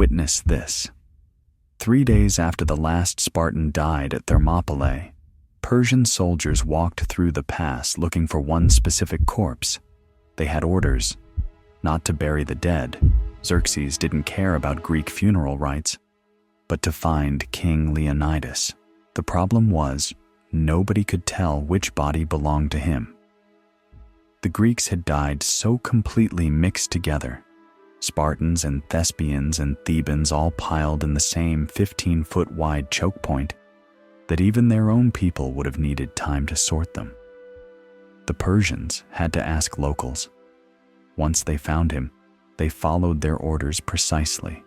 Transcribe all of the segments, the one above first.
Witness this. 3 days after the last Spartan died at Thermopylae, Persian soldiers walked through the pass looking for one specific corpse. They had orders not to bury the dead. Xerxes didn't care about Greek funeral rites, but to find King Leonidas. The problem was, nobody could tell which body belonged to him. The Greeks had died so completely mixed together, Spartans and Thespians and Thebans all piled in the same 15-foot wide choke point, that even their own people would have needed time to sort them. The Persians had to ask locals. Once they found him, they followed their orders precisely.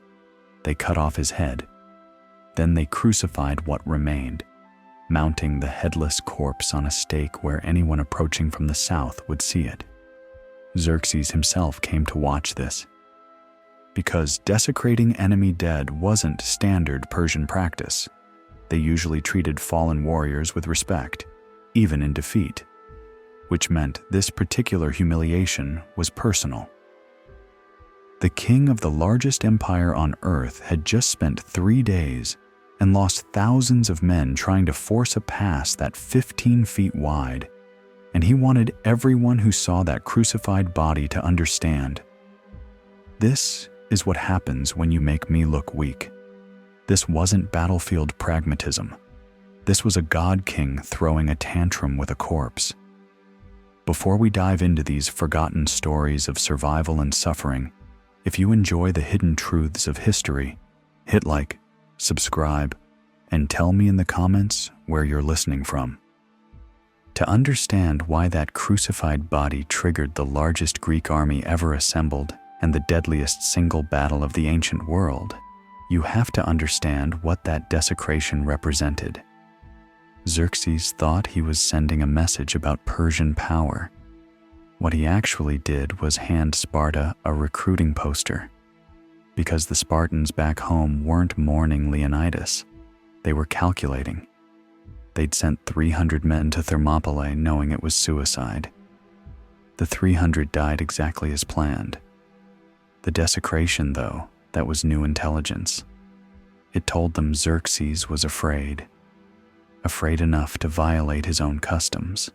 They cut off his head. Then they crucified what remained, mounting the headless corpse on a stake where anyone approaching from the south would see it. Xerxes himself came to watch this, because desecrating enemy dead wasn't standard Persian practice. They usually treated fallen warriors with respect, even in defeat, which meant this particular humiliation was personal. The king of the largest empire on earth had just spent 3 days and lost thousands of men trying to force a pass that 15 feet wide, and he wanted everyone who saw that crucified body to understand. This is what happens when you make me look weak. This wasn't battlefield pragmatism. This was a god king throwing a tantrum with a corpse. Before we dive into these forgotten stories of survival and suffering, if you enjoy the hidden truths of history, hit like, subscribe, and tell me in the comments where you're listening from. To understand why that crucified body triggered the largest Greek army ever assembled and the deadliest single battle of the ancient world, you have to understand what that desecration represented. Xerxes thought he was sending a message about Persian power. What he actually did was hand Sparta a recruiting poster, because the Spartans back home weren't mourning Leonidas. They were calculating. They'd sent 300 men to Thermopylae knowing it was suicide. The 300 died exactly as planned. The desecration, though, that was new intelligence. It told them Xerxes was afraid enough to violate his own customs,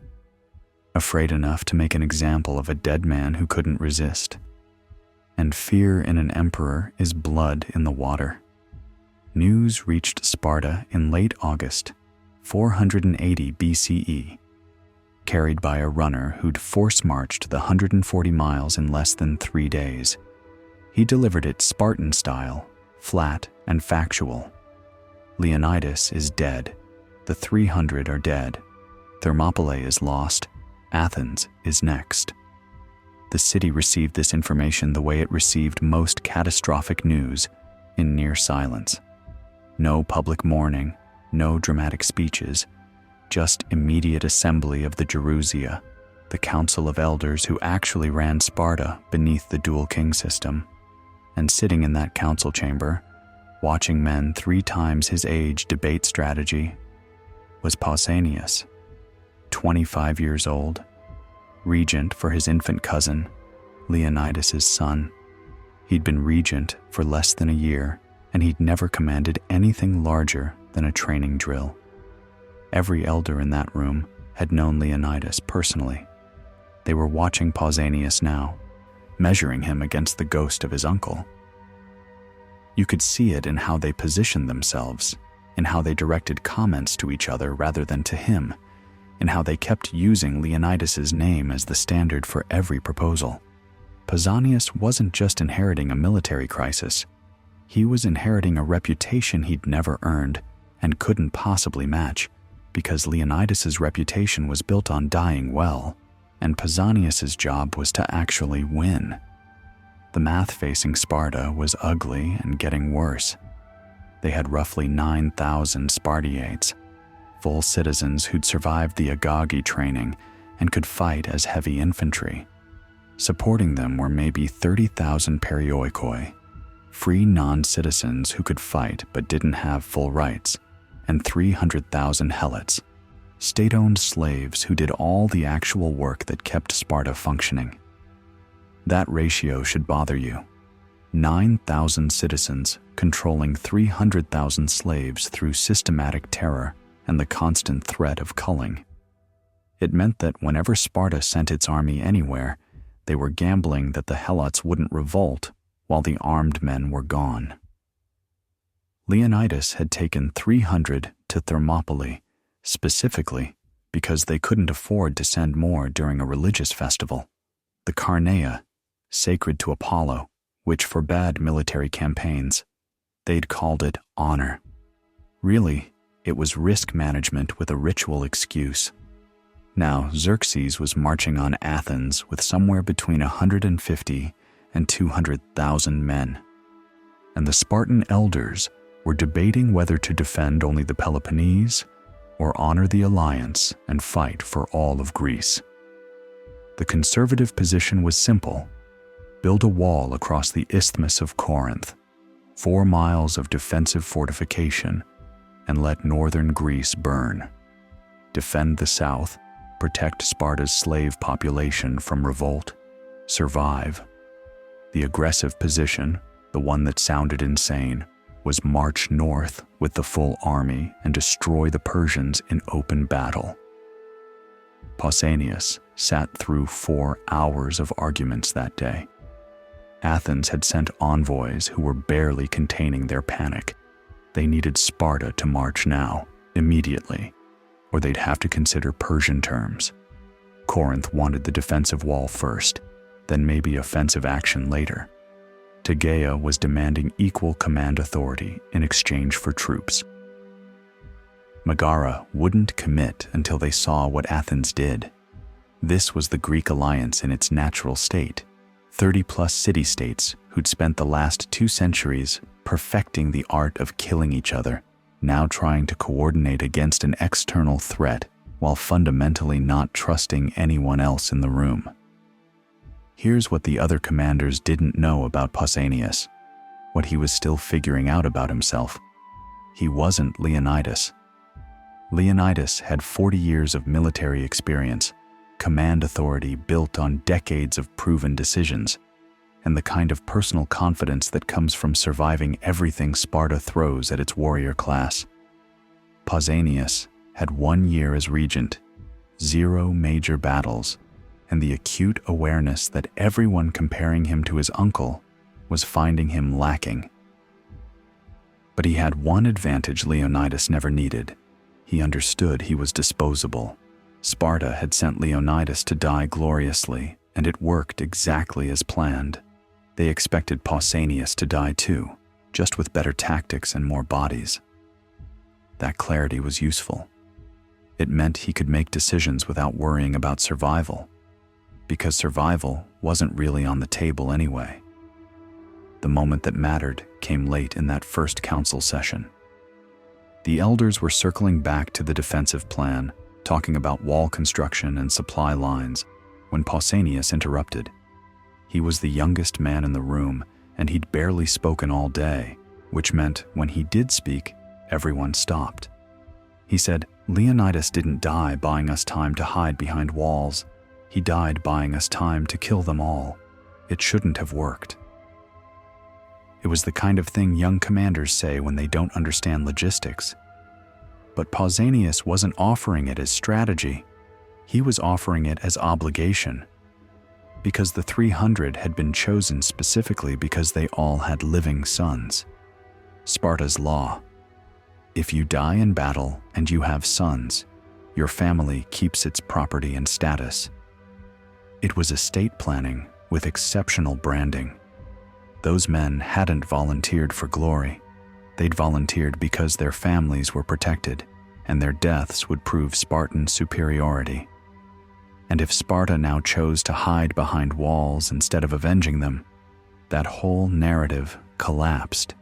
afraid enough to make an example of a dead man who couldn't resist. And fear in an emperor is blood in the water. News reached Sparta in late August, 480 BCE, carried by a runner who'd force-marched the 140 miles in less than 3 days. He delivered it Spartan style, flat and factual. Leonidas is dead. The 300 are dead. Thermopylae is lost. Athens is next. The city received this information the way it received most catastrophic news, in near silence. No public mourning, no dramatic speeches, just immediate assembly of the Gerousia, the council of elders who actually ran Sparta beneath the dual king system. And sitting in that council chamber, watching men 3 times his age debate strategy, was Pausanias, 25 years old, regent for his infant cousin, Leonidas' son. He'd been regent for less than a year, and he'd never commanded anything larger than a training drill. Every elder in that room had known Leonidas personally. They were watching Pausanias now, measuring him against the ghost of his uncle. You could see it in how they positioned themselves, in how they directed comments to each other rather than to him, in how they kept using Leonidas' name as the standard for every proposal. Pausanias wasn't just inheriting a military crisis. He was inheriting a reputation he'd never earned and couldn't possibly match, because Leonidas' reputation was built on dying well, and Pausanias' job was to actually win. The math facing Sparta was ugly and getting worse. They had roughly 9,000 Spartiates, full citizens who'd survived the Agagi training and could fight as heavy infantry. Supporting them were maybe 30,000 perioikoi, free non-citizens who could fight but didn't have full rights, and 300,000 helots, state-owned slaves who did all the actual work that kept Sparta functioning. That ratio should bother you. 9,000 citizens controlling 300,000 slaves through systematic terror and the constant threat of culling. It meant that whenever Sparta sent its army anywhere, they were gambling that the Helots wouldn't revolt while the armed men were gone. Leonidas had taken 300 to Thermopylae, specifically because they couldn't afford to send more during a religious festival, the Carneia, sacred to Apollo, which forbade military campaigns. They'd called it honor. Really, it was risk management with a ritual excuse. Now, Xerxes was marching on Athens with somewhere between 150 and 200,000 men, and the Spartan elders were debating whether to defend only the Peloponnese or honor the alliance and fight for all of Greece. The conservative position was simple: build a wall across the Isthmus of Corinth, 4 miles of defensive fortification, and let northern Greece burn. Defend the south, protect Sparta's slave population from revolt, survive. The aggressive position, the one that sounded insane, was march north with the full army and destroy the Persians in open battle. Pausanias sat through 4 hours of arguments that day. Athens had sent envoys who were barely containing their panic. They needed Sparta to march now, immediately, or they'd have to consider Persian terms. Corinth wanted the defensive wall first, then maybe offensive action later. Tegea was demanding equal command authority in exchange for troops. Megara wouldn't commit until they saw what Athens did. This was the Greek alliance in its natural state. 30-plus city-states who'd spent the last 2 centuries perfecting the art of killing each other, now trying to coordinate against an external threat while fundamentally not trusting anyone else in the room. Here's what the other commanders didn't know about Pausanias, what he was still figuring out about himself. He wasn't Leonidas. Leonidas had 40 years of military experience, command authority built on decades of proven decisions, and the kind of personal confidence that comes from surviving everything Sparta throws at its warrior class. Pausanias had 1 year as regent, 0 major battles, and the acute awareness that everyone comparing him to his uncle was finding him lacking. But he had one advantage Leonidas never needed. He understood he was disposable. Sparta had sent Leonidas to die gloriously, and it worked exactly as planned. They expected Pausanias to die too, just with better tactics and more bodies. That clarity was useful. It meant he could make decisions without worrying about survival, because survival wasn't really on the table anyway. The moment that mattered came late in that first council session. The elders were circling back to the defensive plan, talking about wall construction and supply lines, when Pausanias interrupted. He was the youngest man in the room, and he'd barely spoken all day, which meant when he did speak, everyone stopped. He said, "Leonidas didn't die buying us time to hide behind walls. He died buying us time to kill them all. It shouldn't have worked." It was the kind of thing young commanders say when they don't understand logistics. But Pausanias wasn't offering it as strategy. He was offering it as obligation. Because the 300 had been chosen specifically because they all had living sons. Sparta's law. If you die in battle and you have sons, your family keeps its property and status. It was estate planning with exceptional branding. Those men hadn't volunteered for glory. They'd volunteered because their families were protected, and their deaths would prove Spartan superiority. And if Sparta now chose to hide behind walls instead of avenging them, that whole narrative collapsed.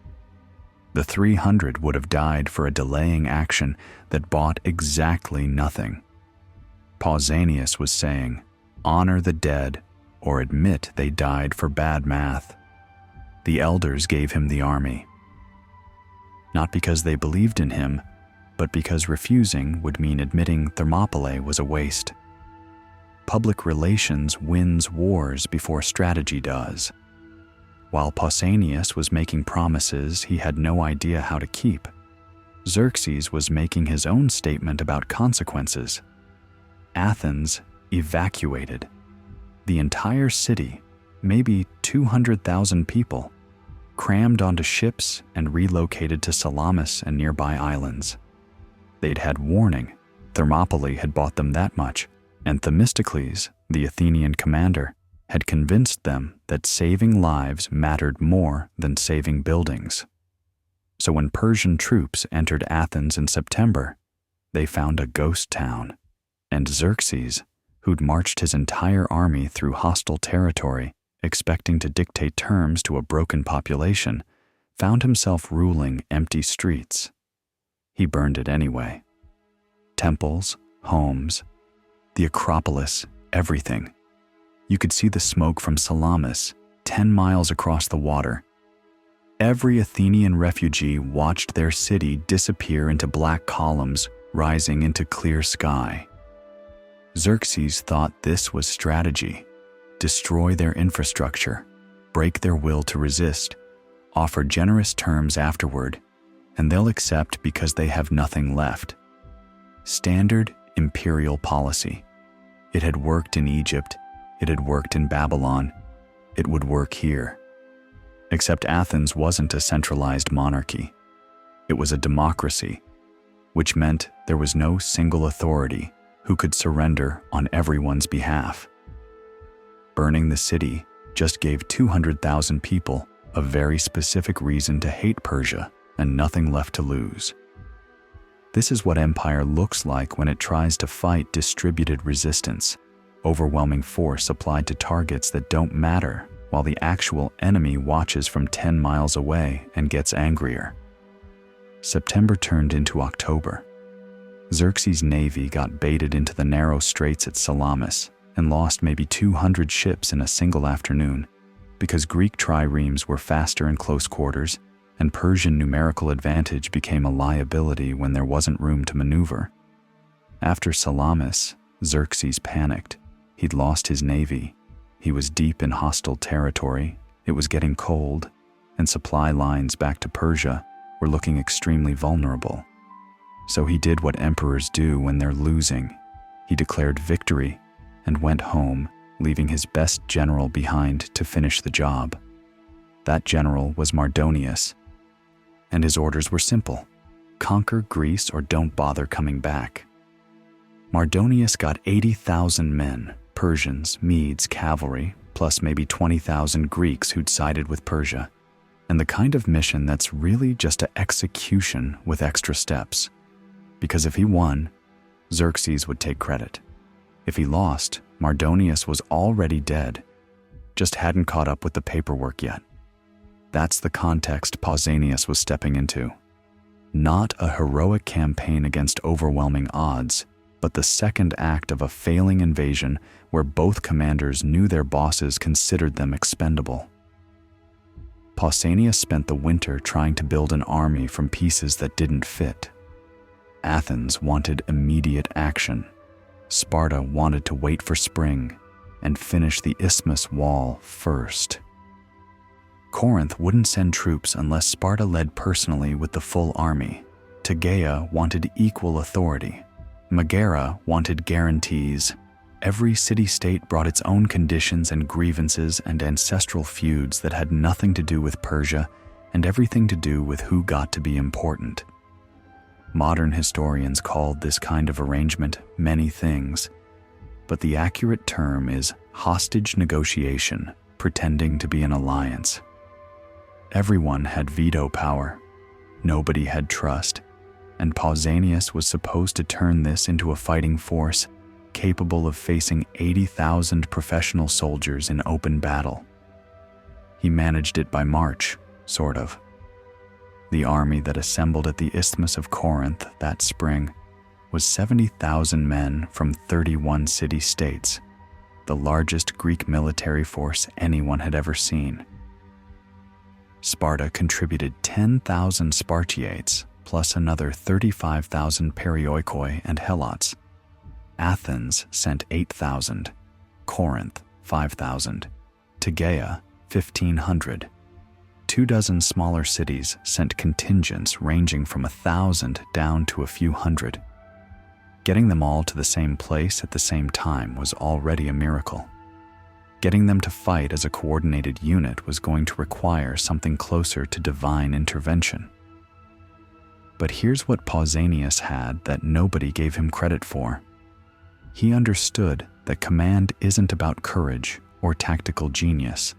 The 300 would have died for a delaying action that bought exactly nothing. Pausanias was saying, honor the dead or admit they died for bad math. The elders gave him the army. Not because they believed in him, but because refusing would mean admitting Thermopylae was a waste. Public relations wins wars before strategy does. While Pausanias was making promises he had no idea how to keep, Xerxes was making his own statement about consequences. Athens evacuated. The entire city, maybe 200,000 people, crammed onto ships and relocated to Salamis and nearby islands. They'd had warning. Thermopylae had bought them that much, and Themistocles, the Athenian commander, had convinced them that saving lives mattered more than saving buildings. So when Persian troops entered Athens in September, they found a ghost town, and Xerxes, who'd marched his entire army through hostile territory, expecting to dictate terms to a broken population, found himself ruling empty streets. He burned it anyway. Temples, homes, the Acropolis, everything. You could see the smoke from Salamis, 10 miles across the water. Every Athenian refugee watched their city disappear into black columns rising into clear sky. Xerxes thought this was strategy. Destroy their infrastructure, break their will to resist, offer generous terms afterward, and they'll accept because they have nothing left. Standard imperial policy. It had worked in Egypt, it had worked in Babylon, it would work here. Except Athens wasn't a centralized monarchy. It was a democracy, which meant there was no single authority who could surrender on everyone's behalf. Burning the city just gave 200,000 people a very specific reason to hate Persia and nothing left to lose. This is what empire looks like when it tries to fight distributed resistance, overwhelming force applied to targets that don't matter, while the actual enemy watches from 10 miles away and gets angrier. September turned into October. Xerxes' navy got baited into the narrow straits at Salamis and lost maybe 200 ships in a single afternoon because Greek triremes were faster in close quarters and Persian numerical advantage became a liability when there wasn't room to maneuver. After Salamis, Xerxes panicked. He'd lost his navy. He was deep in hostile territory, it was getting cold, and supply lines back to Persia were looking extremely vulnerable. So he did what emperors do when they're losing. He declared victory and went home, leaving his best general behind to finish the job. That general was Mardonius, and his orders were simple: conquer Greece or don't bother coming back. Mardonius got 80,000 men, Persians, Medes, cavalry, plus maybe 20,000 Greeks who'd sided with Persia, and the kind of mission that's really just an execution with extra steps. Because if he won, Xerxes would take credit. If he lost, Mardonius was already dead, just hadn't caught up with the paperwork yet. That's the context Pausanias was stepping into. Not a heroic campaign against overwhelming odds, but the second act of a failing invasion where both commanders knew their bosses considered them expendable. Pausanias spent the winter trying to build an army from pieces that didn't fit. Athens wanted immediate action. Sparta wanted to wait for spring and finish the Isthmus wall first. Corinth wouldn't send troops unless Sparta led personally with the full army. Tegea wanted equal authority. Megara wanted guarantees. Every city-state brought its own conditions and grievances and ancestral feuds that had nothing to do with Persia and everything to do with who got to be important. Modern historians called this kind of arrangement many things, but the accurate term is hostage negotiation, pretending to be an alliance. Everyone had veto power. Nobody had trust, and Pausanias was supposed to turn this into a fighting force capable of facing 80,000 professional soldiers in open battle. He managed it by March, sort of. The army that assembled at the Isthmus of Corinth that spring was 70,000 men from 31 city-states, the largest Greek military force anyone had ever seen. Sparta contributed 10,000 Spartiates, plus another 35,000 Perioikoi and Helots. Athens sent 8,000, Corinth 5,000, Tegea 1,500, 24 smaller cities sent contingents ranging from 1,000 down to a few hundred. Getting them all to the same place at the same time was already a miracle. Getting them to fight as a coordinated unit was going to require something closer to divine intervention. But here's what Pausanias had that nobody gave him credit for. He understood that command isn't about courage or tactical genius.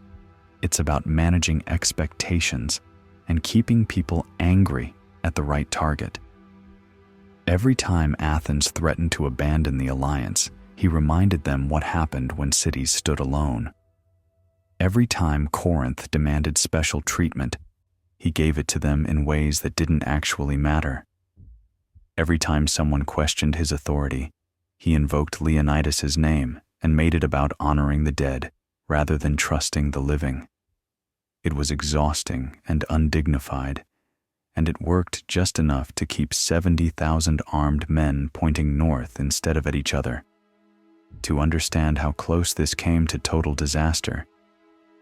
It's about managing expectations and keeping people angry at the right target. Every time Athens threatened to abandon the alliance, he reminded them what happened when cities stood alone. Every time Corinth demanded special treatment, he gave it to them in ways that didn't actually matter. Every time someone questioned his authority, he invoked Leonidas' name and made it about honoring the dead rather than trusting the living. It was exhausting and undignified, and it worked just enough to keep 70,000 armed men pointing north instead of at each other. To understand how close this came to total disaster,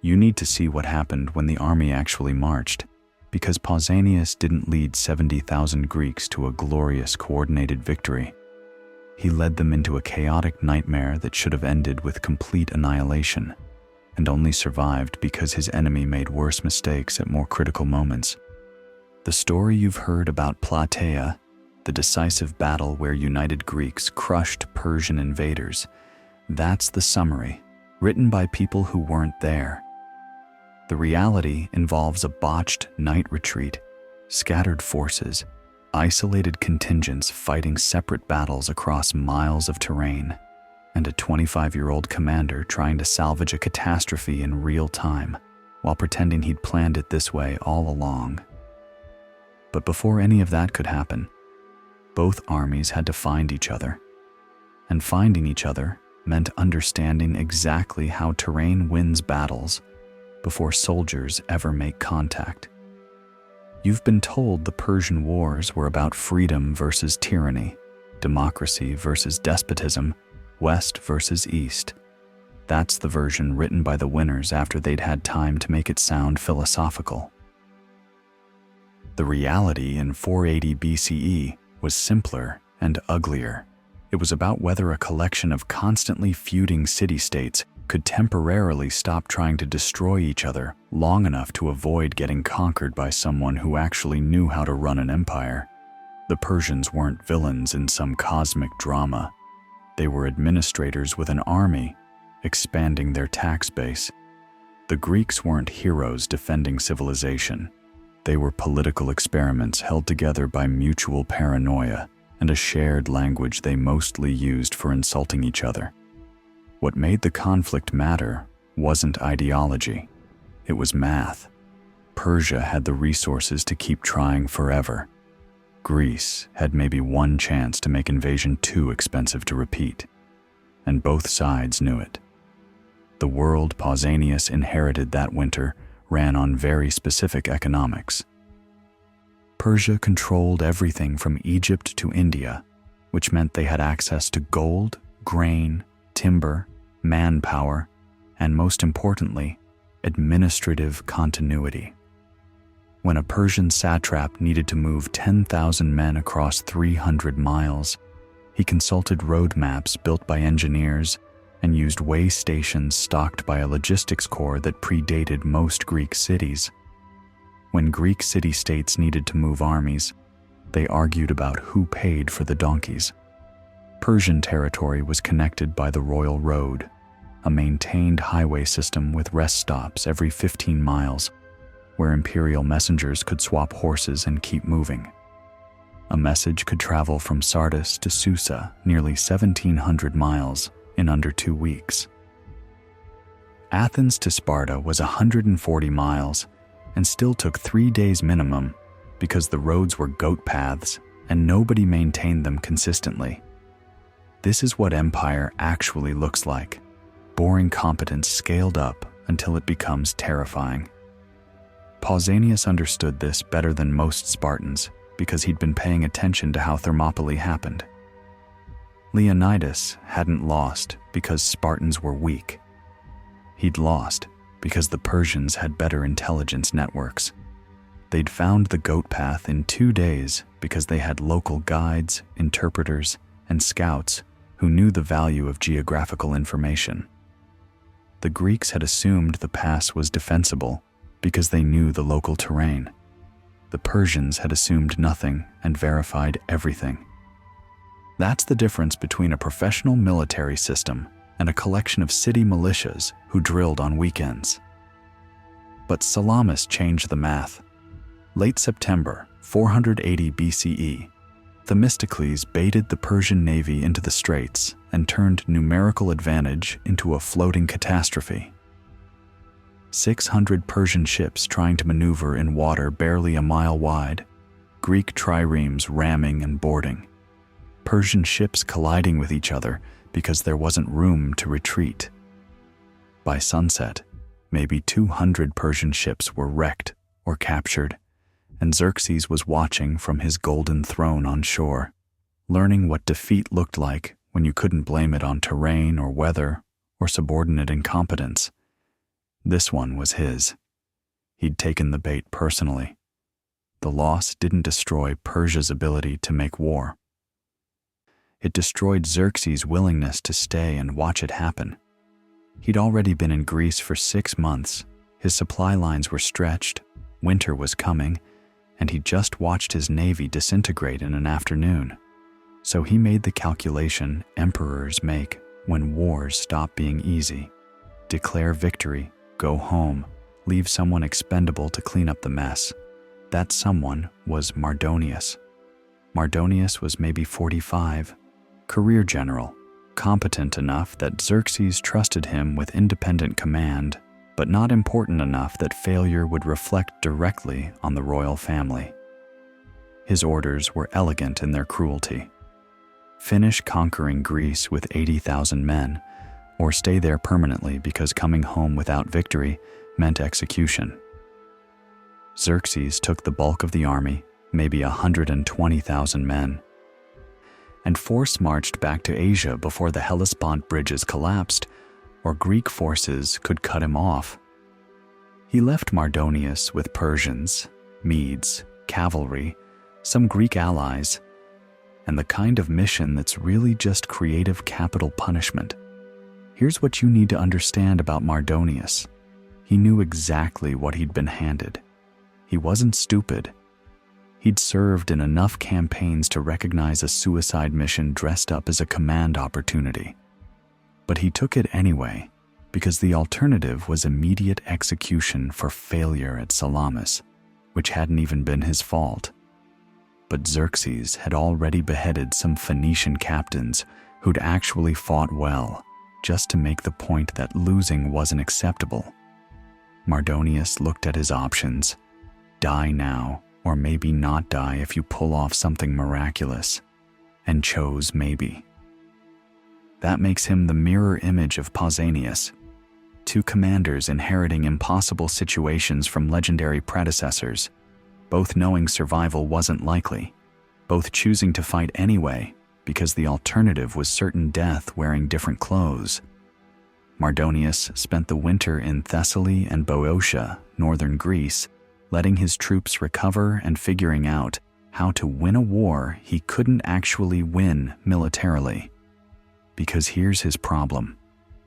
you need to see what happened when the army actually marched, because Pausanias didn't lead 70,000 Greeks to a glorious coordinated victory. He led them into a chaotic nightmare that should have ended with complete annihilation, and only survived because his enemy made worse mistakes at more critical moments. The story you've heard about Plataea, the decisive battle where united Greeks crushed Persian invaders, that's the summary, written by people who weren't there. The reality involves a botched night retreat, scattered forces, isolated contingents fighting separate battles across miles of terrain, and a 25-year-old commander trying to salvage a catastrophe in real time while pretending he'd planned it this way all along. But before any of that could happen, both armies had to find each other. And finding each other meant understanding exactly how terrain wins battles before soldiers ever make contact. You've been told the Persian wars were about freedom versus tyranny, democracy versus despotism, West versus East. That's the version written by the winners after they'd had time to make it sound philosophical. The reality in 480 BCE was simpler and uglier. It was about whether a collection of constantly feuding city-states could temporarily stop trying to destroy each other long enough to avoid getting conquered by someone who actually knew how to run an empire. The Persians weren't villains in some cosmic drama. They were administrators with an army, expanding their tax base. The Greeks weren't heroes defending civilization. They were political experiments held together by mutual paranoia and a shared language they mostly used for insulting each other. What made the conflict matter wasn't ideology. It was math. Persia had the resources to keep trying forever. Greece had maybe one chance to make invasion too expensive to repeat, and both sides knew it. The world Pausanias inherited that winter ran on very specific economics. Persia controlled everything from Egypt to India, which meant they had access to gold, grain, timber, manpower, and most importantly, administrative continuity. When a Persian satrap needed to move 10,000 men across 300 miles, he consulted road maps built by engineers and used way stations stocked by a logistics corps that predated most Greek cities. When Greek city-states needed to move armies, they argued about who paid for the donkeys. Persian territory was connected by the Royal Road, a maintained highway system with rest stops every 15 miles, where imperial messengers could swap horses and keep moving. A message could travel from Sardis to Susa, nearly 1,700 miles, in under 2 weeks. Athens to Sparta was 140 miles and still took 3 days minimum because the roads were goat paths and nobody maintained them consistently. This is what empire actually looks like: boring competence scaled up until it becomes terrifying. Pausanias understood this better than most Spartans because he'd been paying attention to how Thermopylae happened. Leonidas hadn't lost because Spartans were weak. He'd lost because the Persians had better intelligence networks. They'd found the goat path in 2 days because they had local guides, interpreters, and scouts who knew the value of geographical information. The Greeks had assumed the pass was defensible because they knew the local terrain. The Persians had assumed nothing and verified everything. That's the difference between a professional military system and a collection of city militias who drilled on weekends. But Salamis changed the math. Late September, 480 BCE, Themistocles baited the Persian navy into the straits and turned numerical advantage into a floating catastrophe. 600 Persian ships trying to maneuver in water barely a mile wide, Greek triremes ramming and boarding, Persian ships colliding with each other because there wasn't room to retreat. By sunset, maybe 200 Persian ships were wrecked or captured, and Xerxes was watching from his golden throne on shore, learning what defeat looked like when you couldn't blame it on terrain or weather or subordinate incompetence. This one was his. He'd taken the bait personally. The loss didn't destroy Persia's ability to make war. It destroyed Xerxes' willingness to stay and watch it happen. He'd already been in Greece for 6 months, his supply lines were stretched, winter was coming, and he just watched his navy disintegrate in an afternoon. So he made the calculation emperors make when wars stop being easy. Declare victory, go home, leave someone expendable to clean up the mess. That someone was Mardonius. Mardonius was maybe 45, career general, competent enough that Xerxes trusted him with independent command, but not important enough that failure would reflect directly on the royal family. His orders were elegant in their cruelty. Finish conquering Greece with 80,000 men, or stay there permanently because coming home without victory meant execution. Xerxes took the bulk of the army, maybe 120,000 men, and force marched back to Asia before the Hellespont bridges collapsed or Greek forces could cut him off. He left Mardonius with Persians, Medes, cavalry, some Greek allies, and the kind of mission that's really just creative capital punishment. Here's what you need to understand about Mardonius. He knew exactly what he'd been handed. He wasn't stupid. He'd served in enough campaigns to recognize a suicide mission dressed up as a command opportunity. But he took it anyway, because the alternative was immediate execution for failure at Salamis, which hadn't even been his fault. But Xerxes had already beheaded some Phoenician captains who'd actually fought well, just to make the point that losing wasn't acceptable. Mardonius looked at his options: die now, or maybe not die if you pull off something miraculous, and chose maybe. That makes him the mirror image of Pausanias, 2 commanders inheriting impossible situations from legendary predecessors, both knowing survival wasn't likely, both choosing to fight anyway because the alternative was certain death wearing different clothes. Mardonius spent the winter in Thessaly and Boeotia, northern Greece, letting his troops recover and figuring out how to win a war he couldn't actually win militarily. Because here's his problem.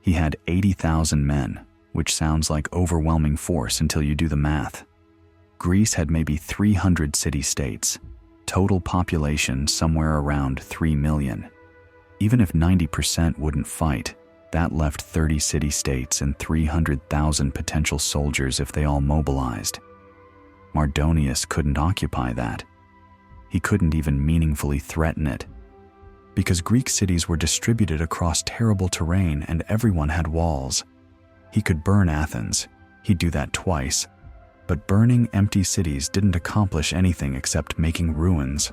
He had 80,000 men, which sounds like overwhelming force until you do the math. Greece had maybe 300 city-states, total population somewhere around 3 million. Even if 90% wouldn't fight, that left 30 city-states and 300,000 potential soldiers if they all mobilized. Mardonius couldn't occupy that. He couldn't even meaningfully threaten it. Because Greek cities were distributed across terrible terrain and everyone had walls. He could burn Athens. He'd do that twice. But burning empty cities didn't accomplish anything except making ruins.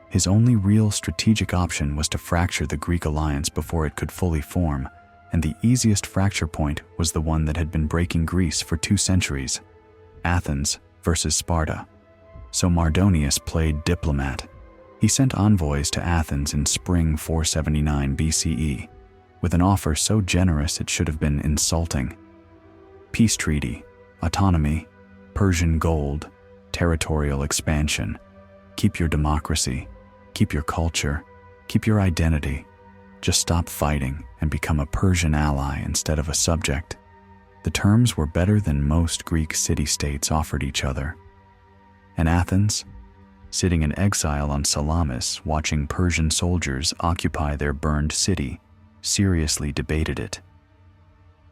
His only real strategic option was to fracture the Greek alliance before it could fully form, and the easiest fracture point was the one that had been breaking Greece for 2 centuries: Athens versus Sparta. So Mardonius played diplomat. He sent envoys to Athens in spring 479 BCE, with an offer so generous it should have been insulting. Peace treaty, autonomy, Persian gold, territorial expansion. Keep your democracy, keep your culture, keep your identity. Just stop fighting and become a Persian ally instead of a subject. The terms were better than most Greek city-states offered each other. And Athens, sitting in exile on Salamis, watching Persian soldiers occupy their burned city, seriously debated it.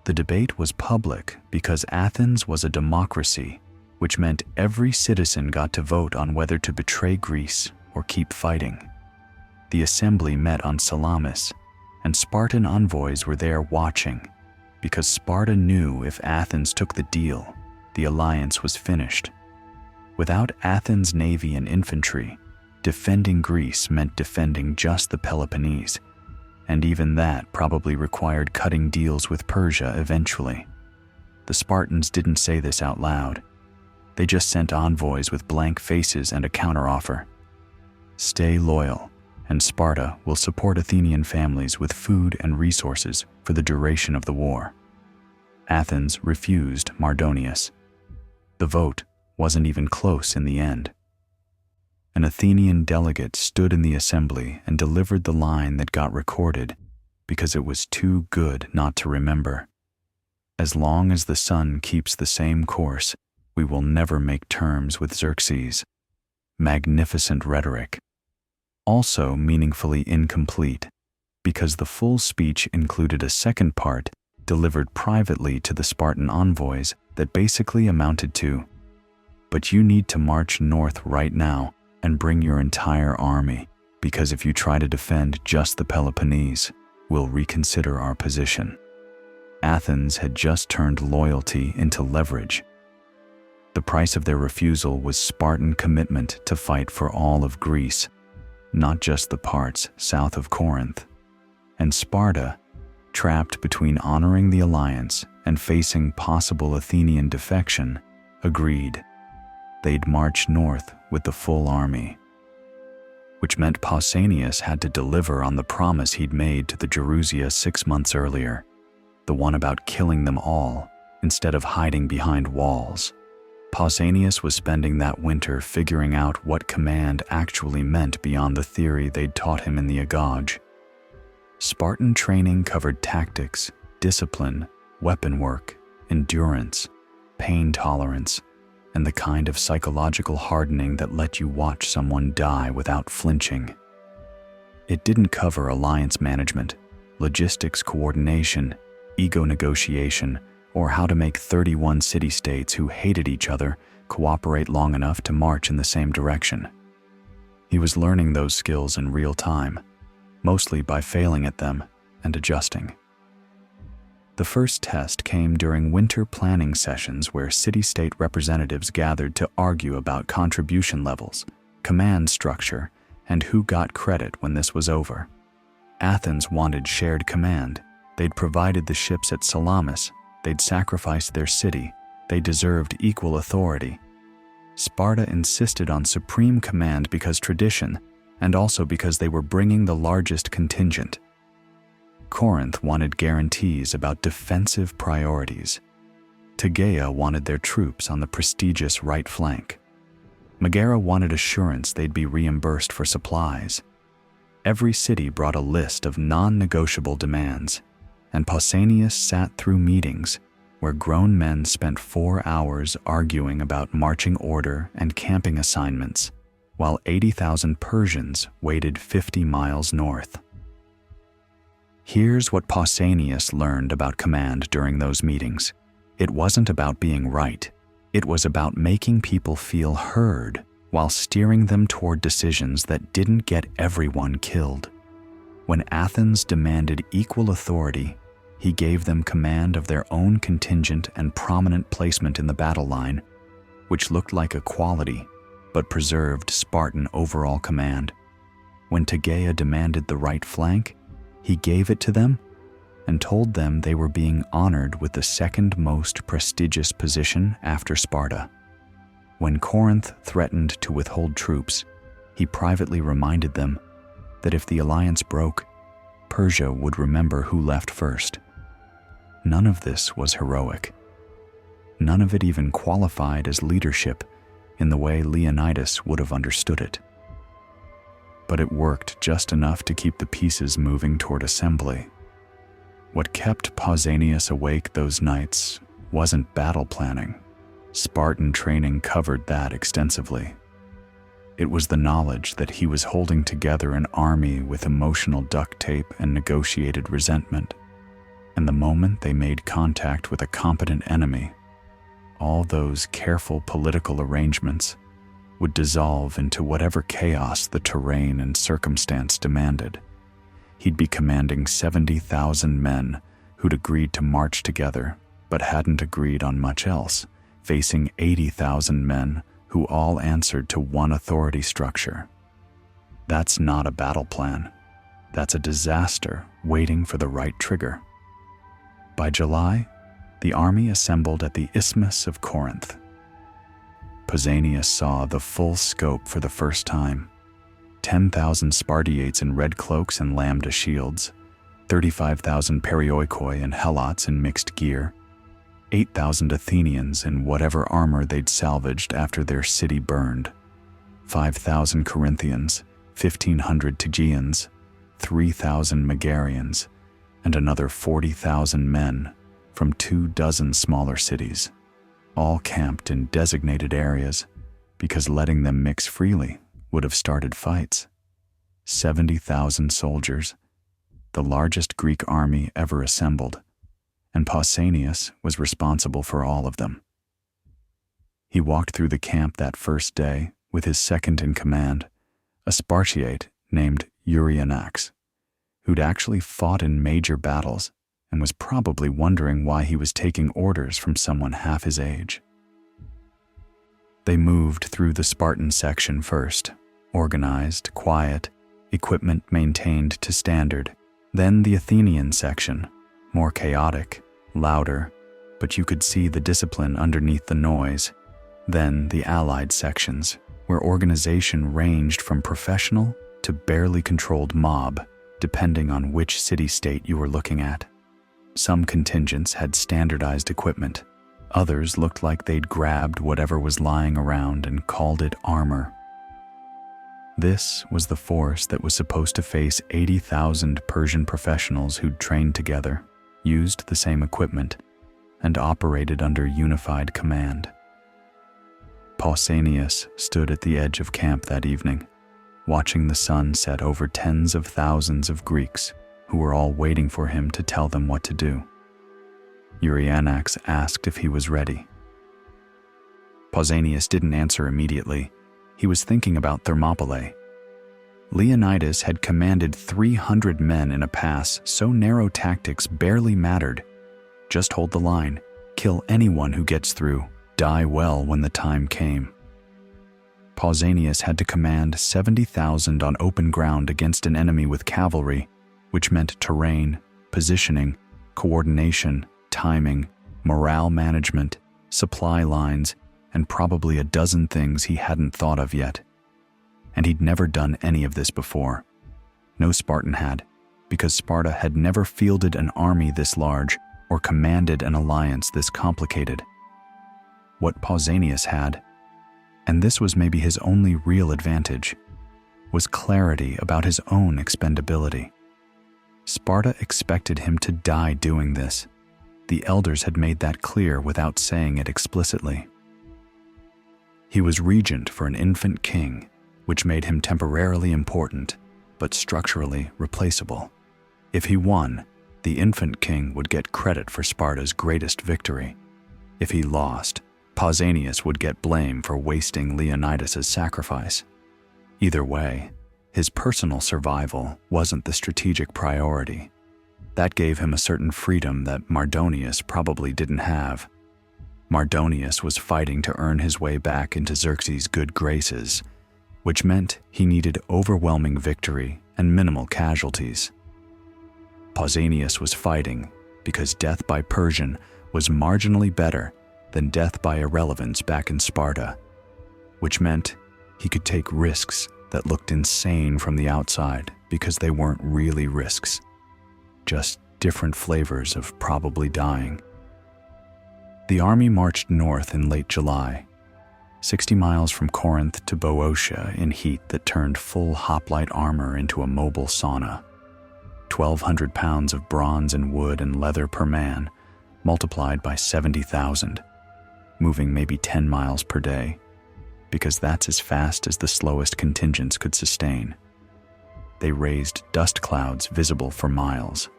The debate was public because Athens was a democracy, which meant every citizen got to vote on whether to betray Greece or keep fighting. The assembly met on Salamis, and Spartan envoys were there watching, because Sparta knew if Athens took the deal, the alliance was finished. Without Athens' navy and infantry, defending Greece meant defending just the Peloponnese, and even that probably required cutting deals with Persia eventually. The Spartans didn't say this out loud. They just sent envoys with blank faces and a counteroffer. Stay loyal, and Sparta will support Athenian families with food and resources for the duration of the war. Athens refused Mardonius. The vote wasn't even close in the end. An Athenian delegate stood in the assembly and delivered the line that got recorded because it was too good not to remember. As long as the sun keeps the same course, we will never make terms with Xerxes. Magnificent rhetoric. Also meaningfully incomplete, because the full speech included a second part delivered privately to the Spartan envoys that basically amounted to, "But you need to march north right now and bring your entire army, because if you try to defend just the Peloponnese, we'll reconsider our position." Athens had just turned loyalty into leverage. The price of their refusal was Spartan commitment to fight for all of Greece, not just the parts south of Corinth. And Sparta, trapped between honoring the alliance and facing possible Athenian defection, agreed. They'd march north with the full army, which meant Pausanias had to deliver on the promise he'd made to the Gerousia 6 months earlier, the one about killing them all instead of hiding behind walls. Pausanias was spending that winter figuring out what command actually meant beyond the theory they'd taught him in the Agage. Spartan training covered tactics, discipline, weapon work, endurance, pain tolerance, and the kind of psychological hardening that let you watch someone die without flinching. It didn't cover alliance management, logistics coordination, ego negotiation, or how to make 31 city-states who hated each other cooperate long enough to march in the same direction. He was learning those skills in real time, mostly by failing at them and adjusting. The first test came during winter planning sessions where city-state representatives gathered to argue about contribution levels, command structure, and who got credit when this was over. Athens wanted shared command. They'd provided the ships at Salamis. They'd sacrificed their city. They deserved equal authority. Sparta insisted on supreme command because tradition, and also because they were bringing the largest contingent. Corinth wanted guarantees about defensive priorities. Tegea wanted their troops on the prestigious right flank. Megara wanted assurance they'd be reimbursed for supplies. Every city brought a list of non-negotiable demands, and Pausanias sat through meetings where grown men spent 4 hours arguing about marching order and camping assignments, while 80,000 Persians waited 50 miles north. Here's what Pausanias learned about command during those meetings. It wasn't about being right. It was about making people feel heard while steering them toward decisions that didn't get everyone killed. When Athens demanded equal authority, he gave them command of their own contingent and prominent placement in the battle line, which looked like equality, but preserved Spartan overall command. When Tegea demanded the right flank, he gave it to them and told them they were being honored with the second most prestigious position after Sparta. When Corinth threatened to withhold troops, he privately reminded them that if the alliance broke, Persia would remember who left first. None of this was heroic. None of it even qualified as leadership in the way Leonidas would have understood it. But it worked just enough to keep the pieces moving toward assembly. What kept Pausanias awake those nights wasn't battle planning. Spartan training covered that extensively. It was the knowledge that he was holding together an army with emotional duct tape and negotiated resentment. And the moment they made contact with a competent enemy, all those careful political arrangements would dissolve into whatever chaos the terrain and circumstance demanded. He'd be commanding 70,000 men who'd agreed to march together but hadn't agreed on much else, facing 80,000 men who all answered to one authority structure. That's not a battle plan. That's a disaster waiting for the right trigger. By July, the army assembled at the Isthmus of Corinth. Pausanias saw the full scope for the first time. 10,000 Spartiates in red cloaks and lambda shields, 35,000 Perioikoi and Helots in mixed gear, 8,000 Athenians in whatever armor they'd salvaged after their city burned, 5,000 Corinthians, 1,500 Tegeans, 3,000 Megarians, and another 40,000 men from 24 smaller cities, all camped in designated areas because letting them mix freely would have started fights. 70,000 soldiers, the largest Greek army ever assembled, and Pausanias was responsible for all of them. He walked through the camp that first day with his second in command, a Spartiate named Leonidas, who'd actually fought in major battles and was probably wondering why he was taking orders from someone half his age. They moved through the Spartan section first, organized, quiet, equipment maintained to standard, then the Athenian section, more chaotic, louder, but you could see the discipline underneath the noise, then the allied sections, where organization ranged from professional to barely controlled mob, depending on which city-state you were looking at. Some contingents had standardized equipment. Others looked like they'd grabbed whatever was lying around and called it armor. This was the force that was supposed to face 80,000 Persian professionals who'd trained together, used the same equipment, and operated under unified command. Pausanias stood at the edge of camp that evening, watching the sun set over tens of thousands of Greeks who were all waiting for him to tell them what to do. Leonidas asked if he was ready. Pausanias didn't answer immediately. He was thinking about Thermopylae. Leonidas had commanded 300 men in a pass so narrow tactics barely mattered. Just hold the line, kill anyone who gets through, die well when the time came. Pausanias had to command 70,000 on open ground against an enemy with cavalry, which meant terrain, positioning, coordination, timing, morale management, supply lines, and probably a dozen things he hadn't thought of yet. And he'd never done any of this before. No Spartan had, because Sparta had never fielded an army this large or commanded an alliance this complicated. What Pausanias had, and this was maybe his only real advantage, was clarity about his own expendability. Sparta expected him to die doing this. The elders had made that clear without saying it explicitly. He was regent for an infant king, which made him temporarily important, but structurally replaceable. If he won, the infant king would get credit for Sparta's greatest victory. If he lost, Pausanias would get blame for wasting Leonidas's sacrifice. Either way, his personal survival wasn't the strategic priority. That gave him a certain freedom that Mardonius probably didn't have. Mardonius was fighting to earn his way back into Xerxes' good graces, which meant he needed overwhelming victory and minimal casualties. Pausanias was fighting because death by Persian was marginally better than death by irrelevance back in Sparta, which meant he could take risks that looked insane from the outside because they weren't really risks, just different flavors of probably dying. The army marched north in late July, 60 miles from Corinth to Boeotia in heat that turned full hoplite armor into a mobile sauna. 1,200 pounds of bronze and wood and leather per man, multiplied by 70,000, moving maybe 10 miles per day, because that's as fast as the slowest contingents could sustain. They raised dust clouds visible for miles.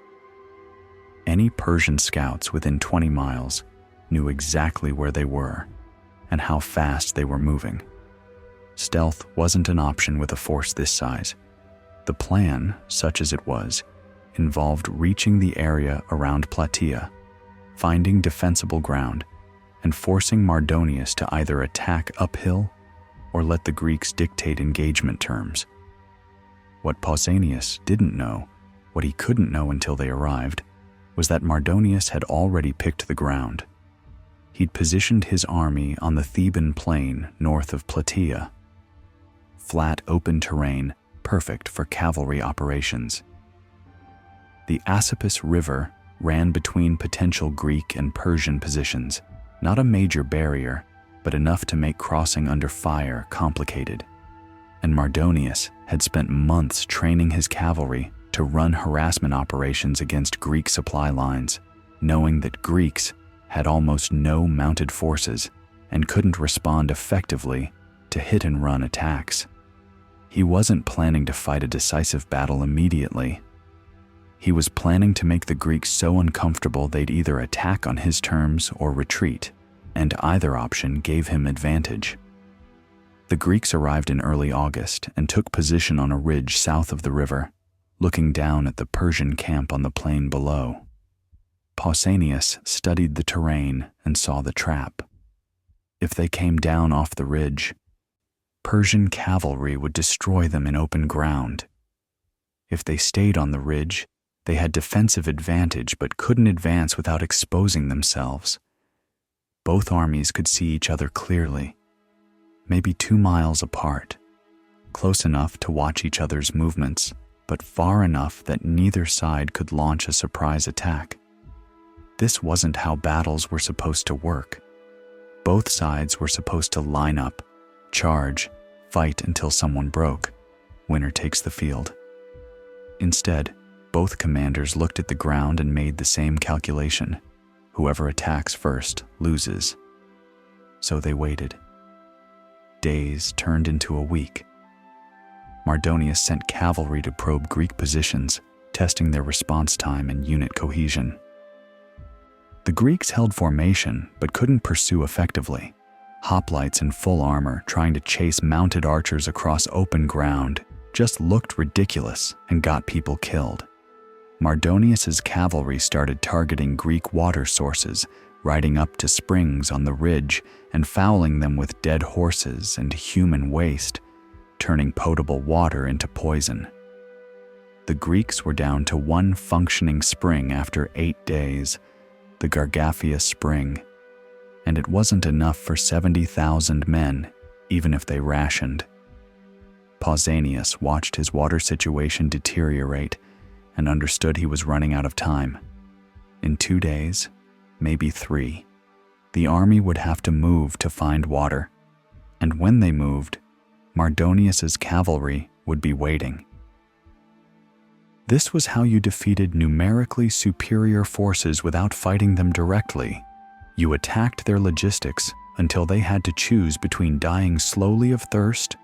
Any Persian scouts within 20 miles knew exactly where they were and how fast they were moving. Stealth wasn't an option with a force this size. The plan, such as it was, involved reaching the area around Plataea, finding defensible ground, and forcing Mardonius to either attack uphill or let the Greeks dictate engagement terms. What Pausanias didn't know, what he couldn't know until they arrived, was that Mardonius had already picked the ground. He'd positioned his army on the Theban plain north of Plataea. Flat, open terrain, perfect for cavalry operations. The Asopus River ran between potential Greek and Persian positions, not a major barrier, but enough to make crossing under fire complicated. And Mardonius had spent months training his cavalry to run harassment operations against Greek supply lines, knowing that Greeks had almost no mounted forces and couldn't respond effectively to hit-and-run attacks. He wasn't planning to fight a decisive battle immediately. He was planning to make the Greeks so uncomfortable they'd either attack on his terms or retreat, and either option gave him advantage. The Greeks arrived in early August and took position on a ridge south of the river, looking down at the Persian camp on the plain below. Pausanias studied the terrain and saw the trap. If they came down off the ridge, Persian cavalry would destroy them in open ground. If they stayed on the ridge, they had defensive advantage but couldn't advance without exposing themselves. Both armies could see each other clearly, maybe 2 miles apart, close enough to watch each other's movements, but far enough that neither side could launch a surprise attack. This wasn't how battles were supposed to work. Both sides were supposed to line up, charge, fight until someone broke. Winner takes the field. Instead, both commanders looked at the ground and made the same calculation. Whoever attacks first loses. So they waited. Days turned into a week. Mardonius sent cavalry to probe Greek positions, testing their response time and unit cohesion. The Greeks held formation but couldn't pursue effectively. Hoplites in full armor trying to chase mounted archers across open ground just looked ridiculous and got people killed. Mardonius's cavalry started targeting Greek water sources, riding up to springs on the ridge and fouling them with dead horses and human waste, turning potable water into poison. The Greeks were down to one functioning spring after 8 days, the Gargaphia Spring, and it wasn't enough for 70,000 men, even if they rationed. Pausanias watched his water situation deteriorate and understood he was running out of time. In 2 days, maybe 3, the army would have to move to find water, and when they moved, Mardonius's cavalry would be waiting. This was how you defeated numerically superior forces without fighting them directly. You attacked their logistics until they had to choose between dying slowly of thirst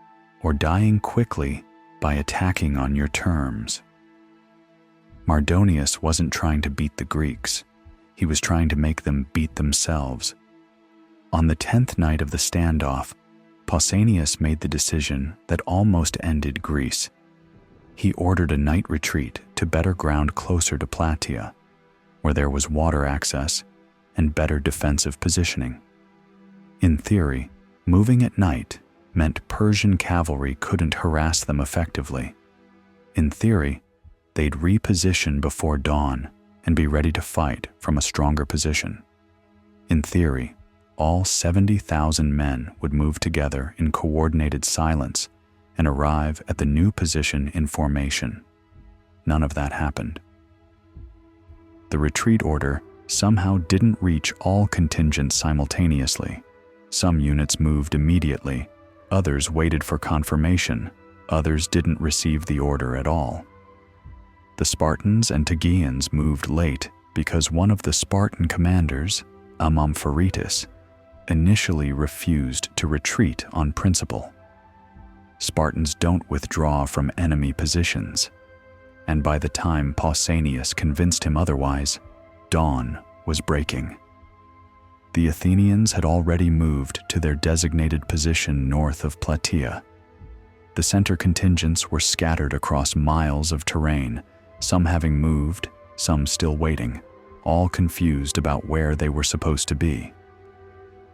or dying quickly by attacking on your terms. Mardonius wasn't trying to beat the Greeks. He was trying to make them beat themselves. On the 10th night of the standoff, Pausanias made the decision that almost ended Greece. He ordered a night retreat to better ground closer to Plataea, where there was water access and better defensive positioning. In theory, moving at night meant Persian cavalry couldn't harass them effectively. In theory, they'd reposition before dawn and be ready to fight from a stronger position. In theory, all 70,000 men would move together in coordinated silence and arrive at the new position in formation. None of that happened. The retreat order somehow didn't reach all contingents simultaneously. Some units moved immediately, others waited for confirmation, others didn't receive the order at all. The Spartans and Tegeans moved late because one of the Spartan commanders, Amampharitus, initially refused to retreat on principle. Spartans don't withdraw from enemy positions, and by the time Pausanias convinced him otherwise, dawn was breaking. The Athenians had already moved to their designated position north of Plataea. The center contingents were scattered across miles of terrain, some having moved, some still waiting, all confused about where they were supposed to be.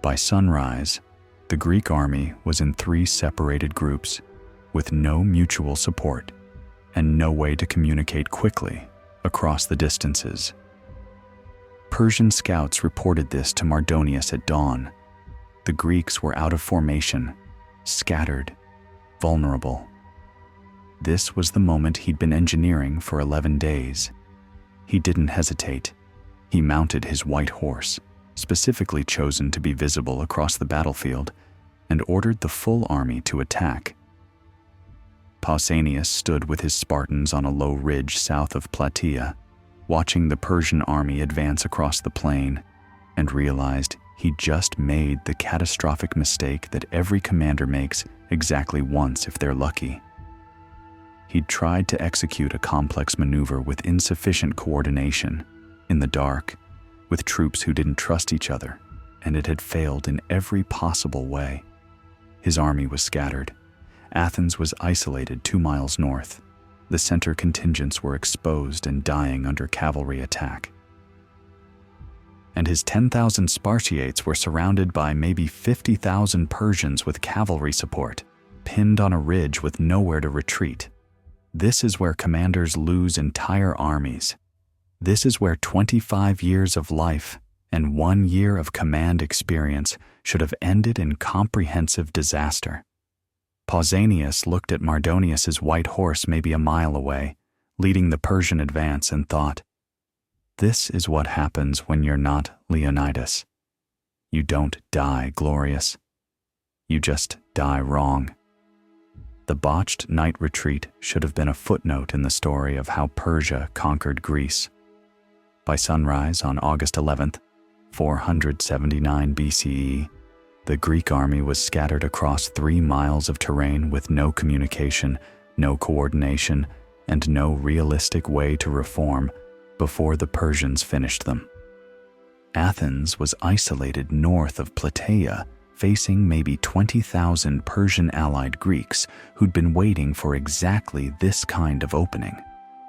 By sunrise, the Greek army was in 3 separated groups, with no mutual support and no way to communicate quickly across the distances. Persian scouts reported this to Mardonius at dawn. The Greeks were out of formation, scattered, vulnerable. This was the moment he'd been engineering for 11 days. He didn't hesitate. He mounted his white horse, specifically chosen to be visible across the battlefield, and ordered the full army to attack. Pausanias stood with his Spartans on a low ridge south of Plataea, watching the Persian army advance across the plain, and realized he just made the catastrophic mistake that every commander makes exactly once if they're lucky. He'd tried to execute a complex maneuver with insufficient coordination, in the dark, with troops who didn't trust each other, and it had failed in every possible way. His army was scattered. Athens was isolated 2 miles north. The center contingents were exposed and dying under cavalry attack. And his 10,000 Spartiates were surrounded by maybe 50,000 Persians with cavalry support, pinned on a ridge with nowhere to retreat. This is where commanders lose entire armies. This is where 25 years of life and 1 year of command experience should have ended in comprehensive disaster. Pausanias looked at Mardonius's white horse maybe a mile away, leading the Persian advance, and thought, "This is what happens when you're not Leonidas. You don't die glorious. You just die wrong." The botched night retreat should have been a footnote in the story of how Persia conquered Greece. By sunrise on August 11th, 479 BCE, the Greek army was scattered across 3 miles of terrain with no communication, no coordination, and no realistic way to reform before the Persians finished them. Athens was isolated north of Plataea, facing maybe 20,000 Persian allied Greeks who'd been waiting for exactly this kind of opening.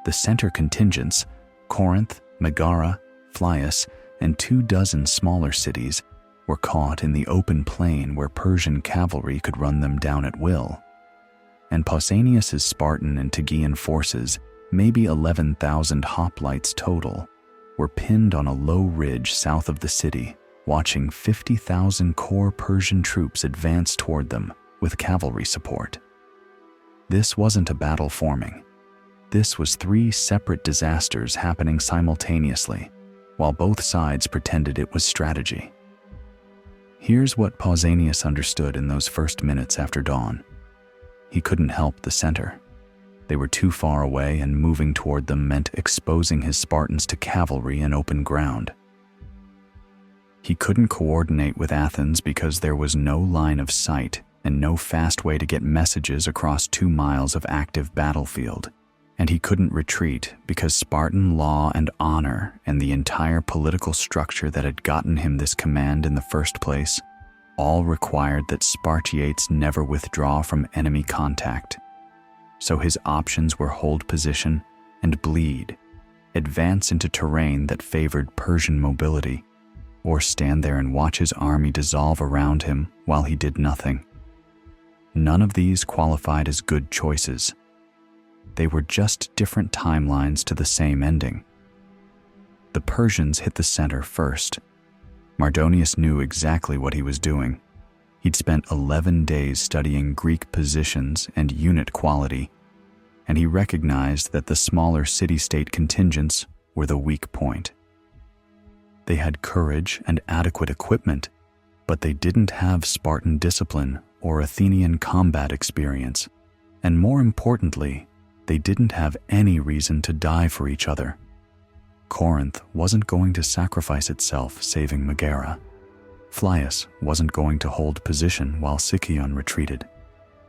The center contingents, Corinth, Megara, Phlius, and 24 smaller cities, were caught in the open plain where Persian cavalry could run them down at will. And Pausanias' Spartan and Tegean forces, maybe 11,000 hoplites total, were pinned on a low ridge south of the city, watching 50,000 core Persian troops advance toward them with cavalry support. This wasn't a battle forming. This was 3 separate disasters happening simultaneously, while both sides pretended it was strategy. Here's what Pausanias understood in those first minutes after dawn. He couldn't help the center. They were too far away, and moving toward them meant exposing his Spartans to cavalry in open ground. He couldn't coordinate with Athens because there was no line of sight and no fast way to get messages across 2 miles of active battlefield. And he couldn't retreat because Spartan law and honor and the entire political structure that had gotten him this command in the first place all required that Spartiates never withdraw from enemy contact. So his options were hold position and bleed, advance into terrain that favored Persian mobility, or stand there and watch his army dissolve around him while he did nothing. None of these qualified as good choices. They were just different timelines to the same ending. The Persians hit the center first. Mardonius knew exactly what he was doing. He'd spent 11 days studying Greek positions and unit quality, and he recognized that the smaller city-state contingents were the weak point. They had courage and adequate equipment, but they didn't have Spartan discipline or Athenian combat experience. And more importantly, they didn't have any reason to die for each other. Corinth wasn't going to sacrifice itself saving Megara. Phlius wasn't going to hold position while Sicyon retreated.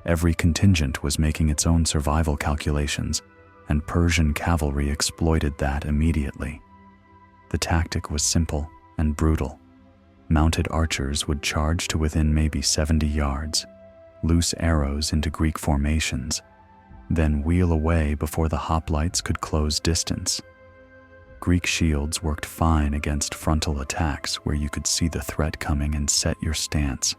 Every contingent was making its own survival calculations, and Persian cavalry exploited that immediately. The tactic was simple and brutal. Mounted archers would charge to within maybe 70 yards, loose arrows into Greek formations, then wheel away before the hoplites could close distance. Greek shields worked fine against frontal attacks where you could see the threat coming and set your stance.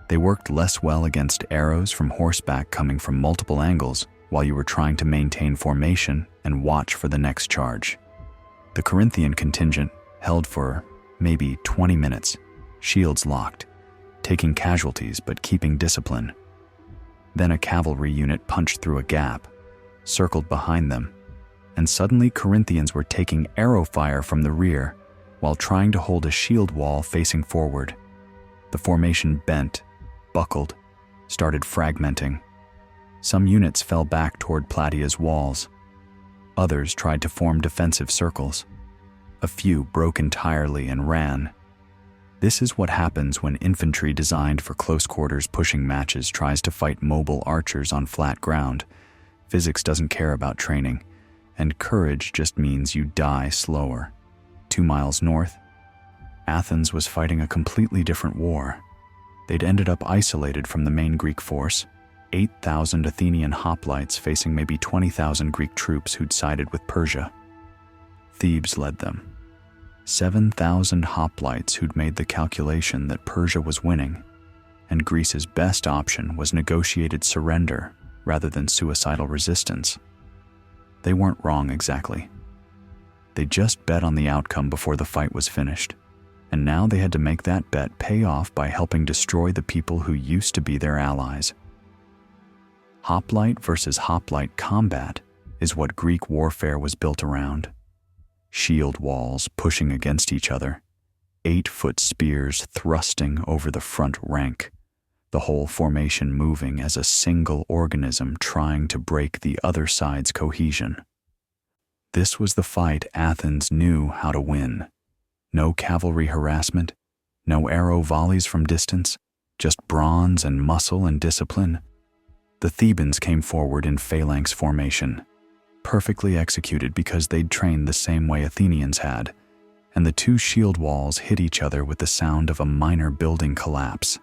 They worked less well against arrows from horseback coming from multiple angles while you were trying to maintain formation and watch for the next charge. The Corinthian contingent held for maybe 20 minutes, shields locked, taking casualties but keeping discipline. Then a cavalry unit punched through a gap, circled behind them, and suddenly Corinthians were taking arrow fire from the rear while trying to hold a shield wall facing forward. The formation bent, buckled, started fragmenting. Some units fell back toward Plataea's walls. Others tried to form defensive circles. A few broke entirely and ran. This is what happens when infantry designed for close quarters pushing matches tries to fight mobile archers on flat ground. Physics doesn't care about training, and courage just means you die slower. 2 miles north, Athens was fighting a completely different war. They'd ended up isolated from the main Greek force, 8,000 Athenian hoplites facing maybe 20,000 Greek troops who'd sided with Persia. Thebes led them. 7,000 hoplites who'd made the calculation that Persia was winning, and Greece's best option was negotiated surrender rather than suicidal resistance. They weren't wrong exactly. They just bet on the outcome before the fight was finished, and now they had to make that bet pay off by helping destroy the people who used to be their allies. Hoplite versus hoplite combat is what Greek warfare was built around. Shield walls pushing against each other, 8-foot spears thrusting over the front rank, the whole formation moving as a single organism trying to break the other side's cohesion. This was the fight Athens knew how to win. No cavalry harassment, no arrow volleys from distance, just bronze and muscle and discipline. The Thebans came forward in phalanx formation, perfectly executed because they'd trained the same way Athenians had, and the two shield walls hit each other with the sound of a minor building collapse.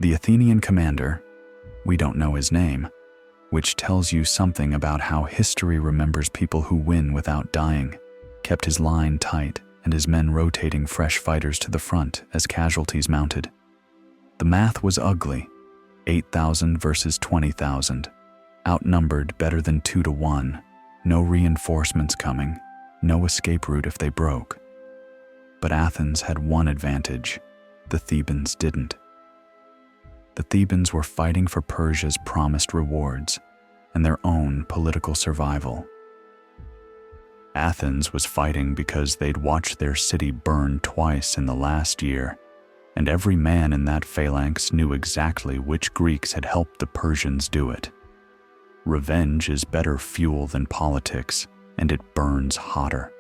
The Athenian commander, we don't know his name, which tells you something about how history remembers people who win without dying, kept his line tight and his men rotating fresh fighters to the front as casualties mounted. The math was ugly, 8,000 versus 20,000. Outnumbered better than 2 to 1, no reinforcements coming, no escape route if they broke. But Athens had one advantage, the Thebans didn't. The Thebans were fighting for Persia's promised rewards and their own political survival. Athens was fighting because they'd watched their city burn twice in the last year, and every man in that phalanx knew exactly which Greeks had helped the Persians do it. Revenge is better fuel than politics, and it burns hotter.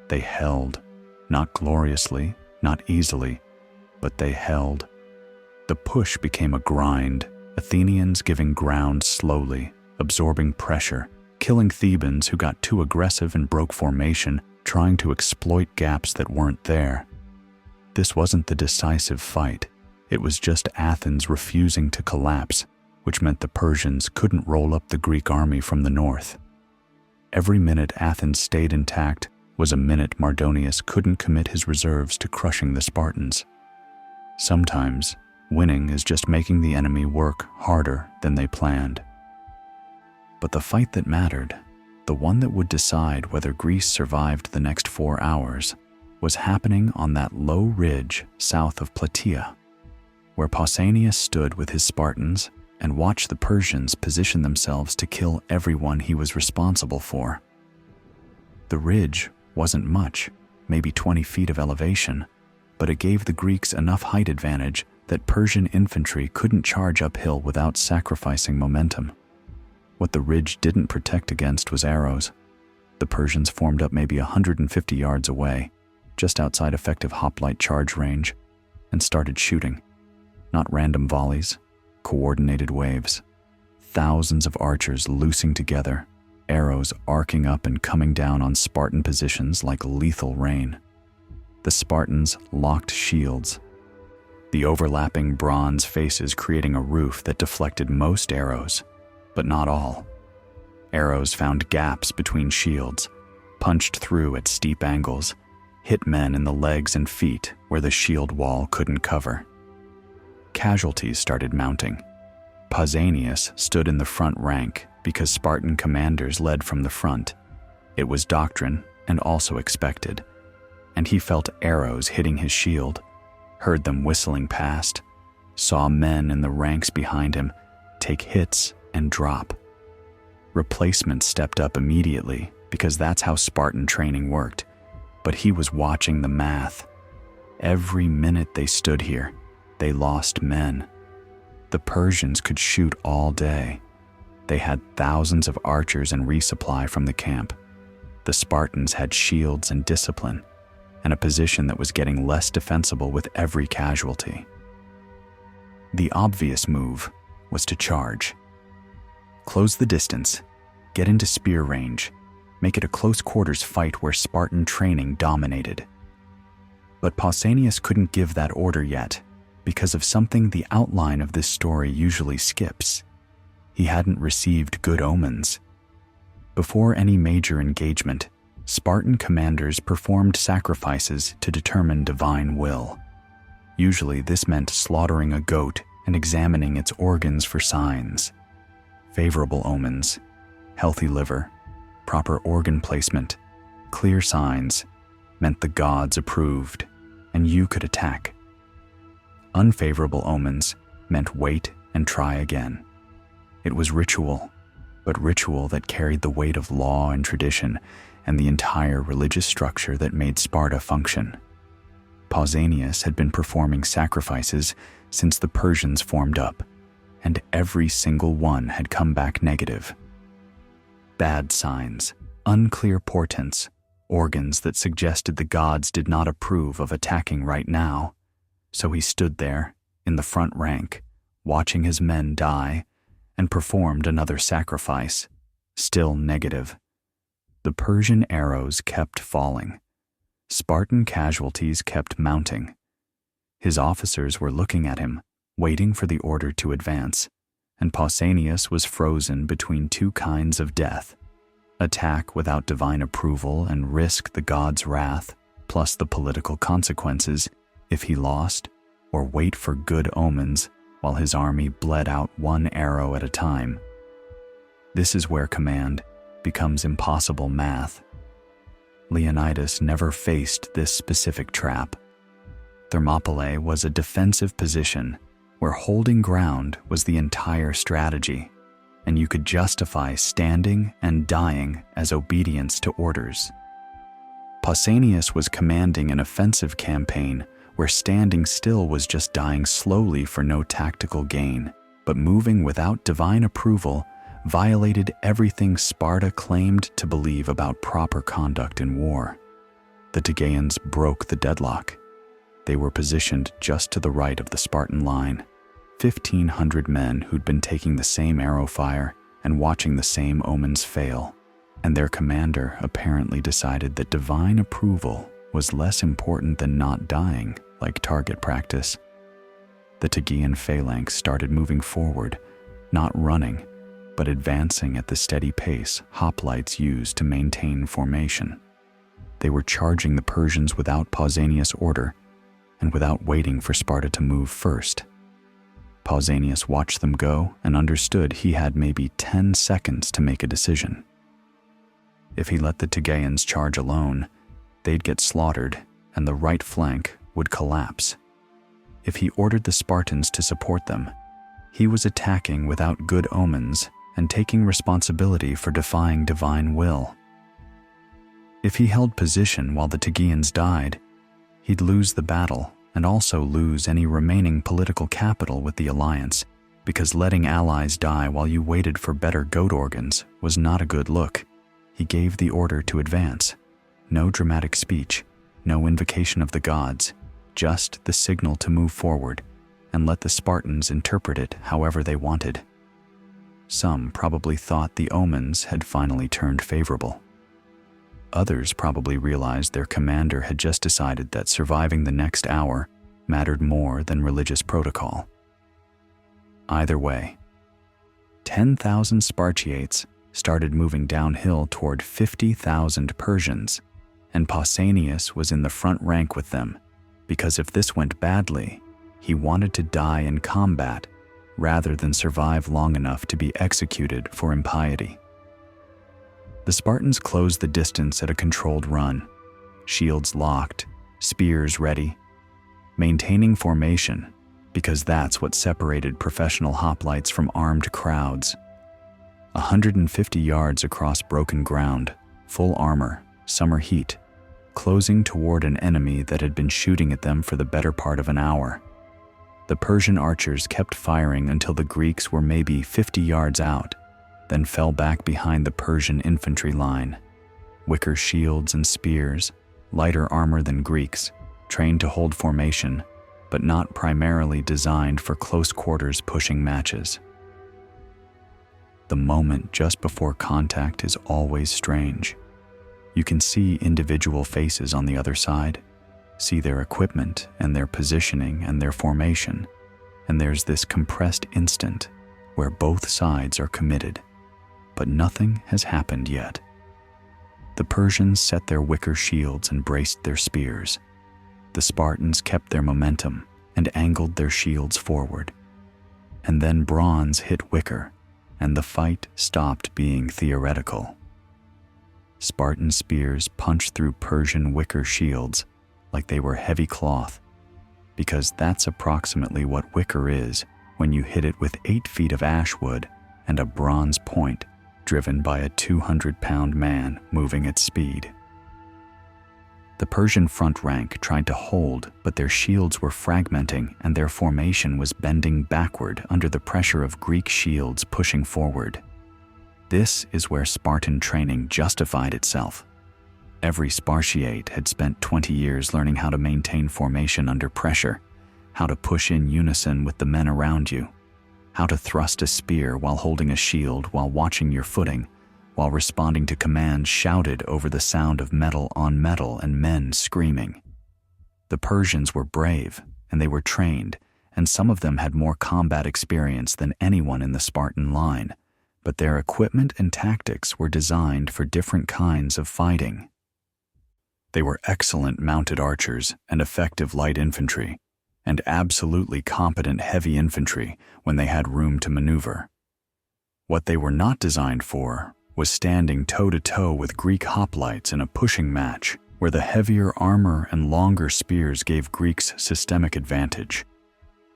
They held, not gloriously, not easily, but they held. The push became a grind, Athenians giving ground slowly, absorbing pressure, killing Thebans who got too aggressive and broke formation, trying to exploit gaps that weren't there. This wasn't the decisive fight. It was just Athens refusing to collapse, which meant the Persians couldn't roll up the Greek army from the north. Every minute Athens stayed intact was a minute Mardonius couldn't commit his reserves to crushing the Spartans. Sometimes, winning is just making the enemy work harder than they planned. But the fight that mattered, the one that would decide whether Greece survived the next 4 hours, was happening on that low ridge south of Plataea, where Pausanias stood with his Spartans and watched the Persians position themselves to kill everyone he was responsible for. The ridge wasn't much, maybe 20 feet of elevation, but it gave the Greeks enough height advantage that Persian infantry couldn't charge uphill without sacrificing momentum. What the ridge didn't protect against was arrows. The Persians formed up maybe 150 yards away, just outside effective hoplite charge range, and started shooting. Not random volleys, coordinated waves. Thousands of archers loosing together, arrows arcing up and coming down on Spartan positions like lethal rain. The Spartans locked shields, the overlapping bronze faces creating a roof that deflected most arrows, but not all. Arrows found gaps between shields, punched through at steep angles, hit men in the legs and feet where the shield wall couldn't cover. Casualties started mounting. Pausanias stood in the front rank because Spartan commanders led from the front. It was doctrine and also expected, and he felt arrows hitting his shield, heard them whistling past, saw men in the ranks behind him take hits and drop. Replacements stepped up immediately because that's how Spartan training worked, but he was watching the math. Every minute they stood here, they lost men. The Persians could shoot all day. They had thousands of archers and resupply from the camp. The Spartans had shields and discipline, and a position that was getting less defensible with every casualty. The obvious move was to charge. Close the distance, get into spear range, make it a close quarters fight where Spartan training dominated. But Pausanias couldn't give that order yet because of something the outline of this story usually skips. He hadn't received good omens. Before any major engagement, Spartan commanders performed sacrifices to determine divine will. Usually this meant slaughtering a goat and examining its organs for signs. Favorable omens, healthy liver, proper organ placement, clear signs meant the gods approved and you could attack. Unfavorable omens meant wait and try again. It was ritual, but ritual that carried the weight of law and tradition and the entire religious structure that made Sparta function. Pausanias had been performing sacrifices since the Persians formed up, and every single one had come back negative. Bad signs, unclear portents, organs that suggested the gods did not approve of attacking right now. So he stood there, in the front rank, watching his men die, and performed another sacrifice, still negative. The Persian arrows kept falling. Spartan casualties kept mounting. His officers were looking at him, waiting for the order to advance, and Pausanias was frozen between two kinds of death: attack without divine approval and risk the gods' wrath, plus the political consequences if he lost, or wait for good omens while his army bled out one arrow at a time. This is where command becomes impossible math. Leonidas never faced this specific trap. Thermopylae was a defensive position where holding ground was the entire strategy, and you could justify standing and dying as obedience to orders. Pausanias was commanding an offensive campaign where standing still was just dying slowly for no tactical gain, but moving without divine approval violated everything Sparta claimed to believe about proper conduct in war. The Tegeans broke the deadlock. They were positioned just to the right of the Spartan line, 1,500 men who'd been taking the same arrow fire and watching the same omens fail, and their commander apparently decided that divine approval was less important than not dying, like target practice. The Tegean phalanx started moving forward, not running, but advancing at the steady pace hoplites used to maintain formation. They were charging the Persians without Pausanias' order and without waiting for Sparta to move first. Pausanias watched them go and understood he had maybe 10 seconds to make a decision. If he let the Tegeans charge alone, they'd get slaughtered and the right flank would collapse. If he ordered the Spartans to support them, he was attacking without good omens and taking responsibility for defying divine will. If he held position while the Tegeans died, he'd lose the battle and also lose any remaining political capital with the alliance, because letting allies die while you waited for better goat organs was not a good look. He gave the order to advance. No dramatic speech, no invocation of the gods, just the signal to move forward and let the Spartans interpret it however they wanted. Some probably thought the omens had finally turned favorable. Others probably realized their commander had just decided that surviving the next hour mattered more than religious protocol. Either way, 10,000 Spartiates started moving downhill toward 50,000 Persians, and Pausanias was in the front rank with them, because if this went badly, he wanted to die in combat rather than survive long enough to be executed for impiety. The Spartans closed the distance at a controlled run, shields locked, spears ready, maintaining formation, because that's what separated professional hoplites from armed crowds. 150 yards across broken ground, full armor, summer heat, closing toward an enemy that had been shooting at them for the better part of an hour. The Persian archers kept firing until the Greeks were maybe 50 yards out, then fell back behind the Persian infantry line. Wicker shields and spears, lighter armor than Greeks, trained to hold formation, but not primarily designed for close quarters pushing matches. The moment just before contact is always strange. You can see individual faces on the other side, see their equipment and their positioning and their formation, and there's this compressed instant where both sides are committed, but nothing has happened yet. The Persians set their wicker shields and braced their spears. The Spartans kept their momentum and angled their shields forward. And then bronze hit wicker, and the fight stopped being theoretical. Spartan spears punched through Persian wicker shields like they were heavy cloth, because that's approximately what wicker is when you hit it with 8 feet of ash wood and a bronze point driven by a 200-pound man moving at speed. The Persian front rank tried to hold, but their shields were fragmenting and their formation was bending backward under the pressure of Greek shields pushing forward. This is where Spartan training justified itself. Every Spartiate had spent 20 years learning how to maintain formation under pressure, how to push in unison with the men around you, how to thrust a spear while holding a shield while watching your footing, while responding to commands shouted over the sound of metal on metal and men screaming. The Persians were brave, and they were trained, and some of them had more combat experience than anyone in the Spartan line, but their equipment and tactics were designed for different kinds of fighting. They were excellent mounted archers and effective light infantry, and absolutely competent heavy infantry when they had room to maneuver. What they were not designed for was standing toe-to-toe with Greek hoplites in a pushing match where the heavier armor and longer spears gave Greeks systemic advantage.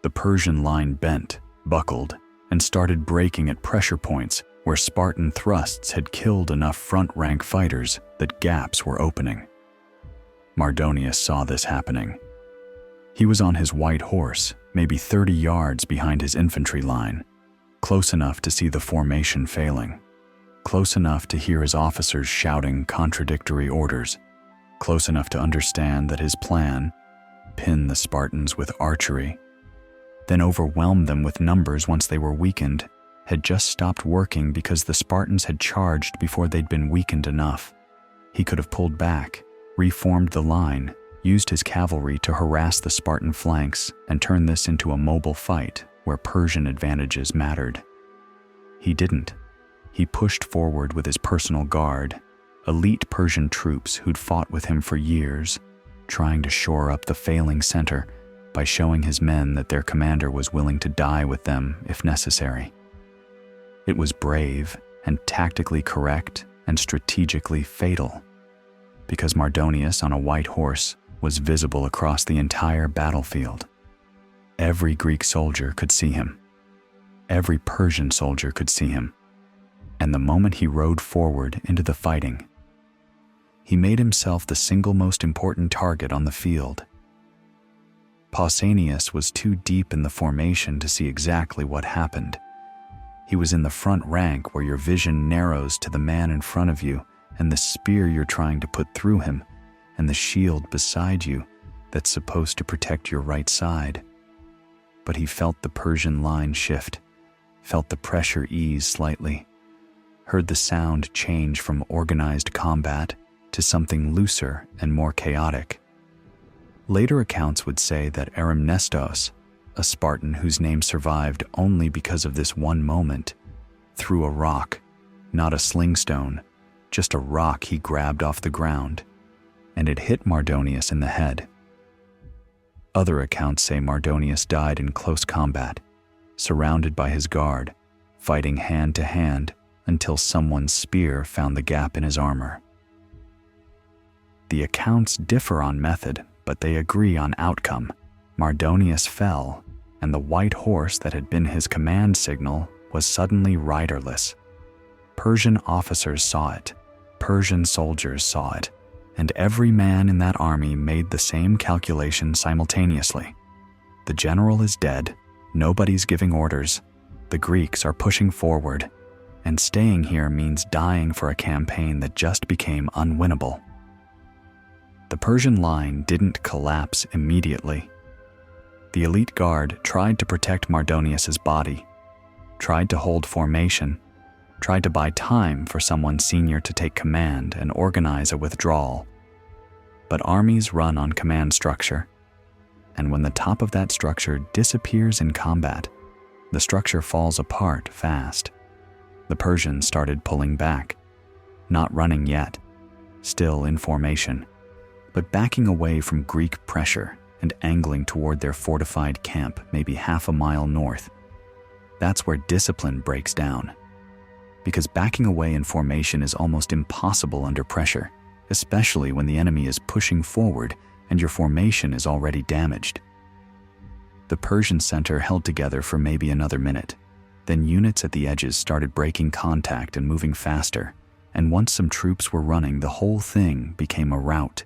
The Persian line bent, buckled, and started breaking at pressure points where Spartan thrusts had killed enough front-rank fighters that gaps were opening. Mardonius saw this happening. He was on his white horse, maybe 30 yards behind his infantry line, close enough to see the formation failing, close enough to hear his officers shouting contradictory orders, close enough to understand that his plan, pin the Spartans with archery, then overwhelm them with numbers once they were weakened, had just stopped working because the Spartans had charged before they'd been weakened enough. He could have pulled back, reformed the line, used his cavalry to harass the Spartan flanks, and turned this into a mobile fight where Persian advantages mattered. He didn't. He pushed forward with his personal guard, elite Persian troops who'd fought with him for years, trying to shore up the failing center by showing his men that their commander was willing to die with them if necessary. It was brave and tactically correct and strategically fatal, because Mardonius on a white horse was visible across the entire battlefield. Every Greek soldier could see him. Every Persian soldier could see him. And the moment he rode forward into the fighting, He made himself the single most important target on the field. Pausanias was too deep in the formation to see exactly what happened. He was in the front rank where your vision narrows to the man in front of you and the spear you're trying to put through him, and the shield beside you that's supposed to protect your right side. But he felt the Persian line shift, felt the pressure ease slightly, heard the sound change from organized combat to something looser and more chaotic. Later accounts would say that Leonidas, a Spartan whose name survived only because of this one moment, threw a rock, not a sling stone, just a rock he grabbed off the ground, and it hit Mardonius in the head. Other accounts say Mardonius died in close combat, surrounded by his guard, fighting hand to hand until someone's spear found the gap in his armor. The accounts differ on method, but they agree on outcome. Mardonius fell, and the white horse that had been his command signal was suddenly riderless. Persian officers saw it, Persian soldiers saw it, and every man in that army made the same calculation simultaneously. The general is dead, nobody's giving orders, the Greeks are pushing forward, and staying here means dying for a campaign that just became unwinnable. The Persian line didn't collapse immediately. The elite guard tried to protect Mardonius's body, tried to hold formation, tried to buy time for someone senior to take command and organize a withdrawal. But armies run on command structure, and when the top of that structure disappears in combat, the structure falls apart fast. The Persians started pulling back, not running yet, still in formation, but backing away from Greek pressure and angling toward their fortified camp maybe half a mile north. That's where discipline breaks down, because backing away in formation is almost impossible under pressure, especially when the enemy is pushing forward and your formation is already damaged. The Persian center held together for maybe another minute. Then units at the edges started breaking contact and moving faster, and once some troops were running, the whole thing became a rout.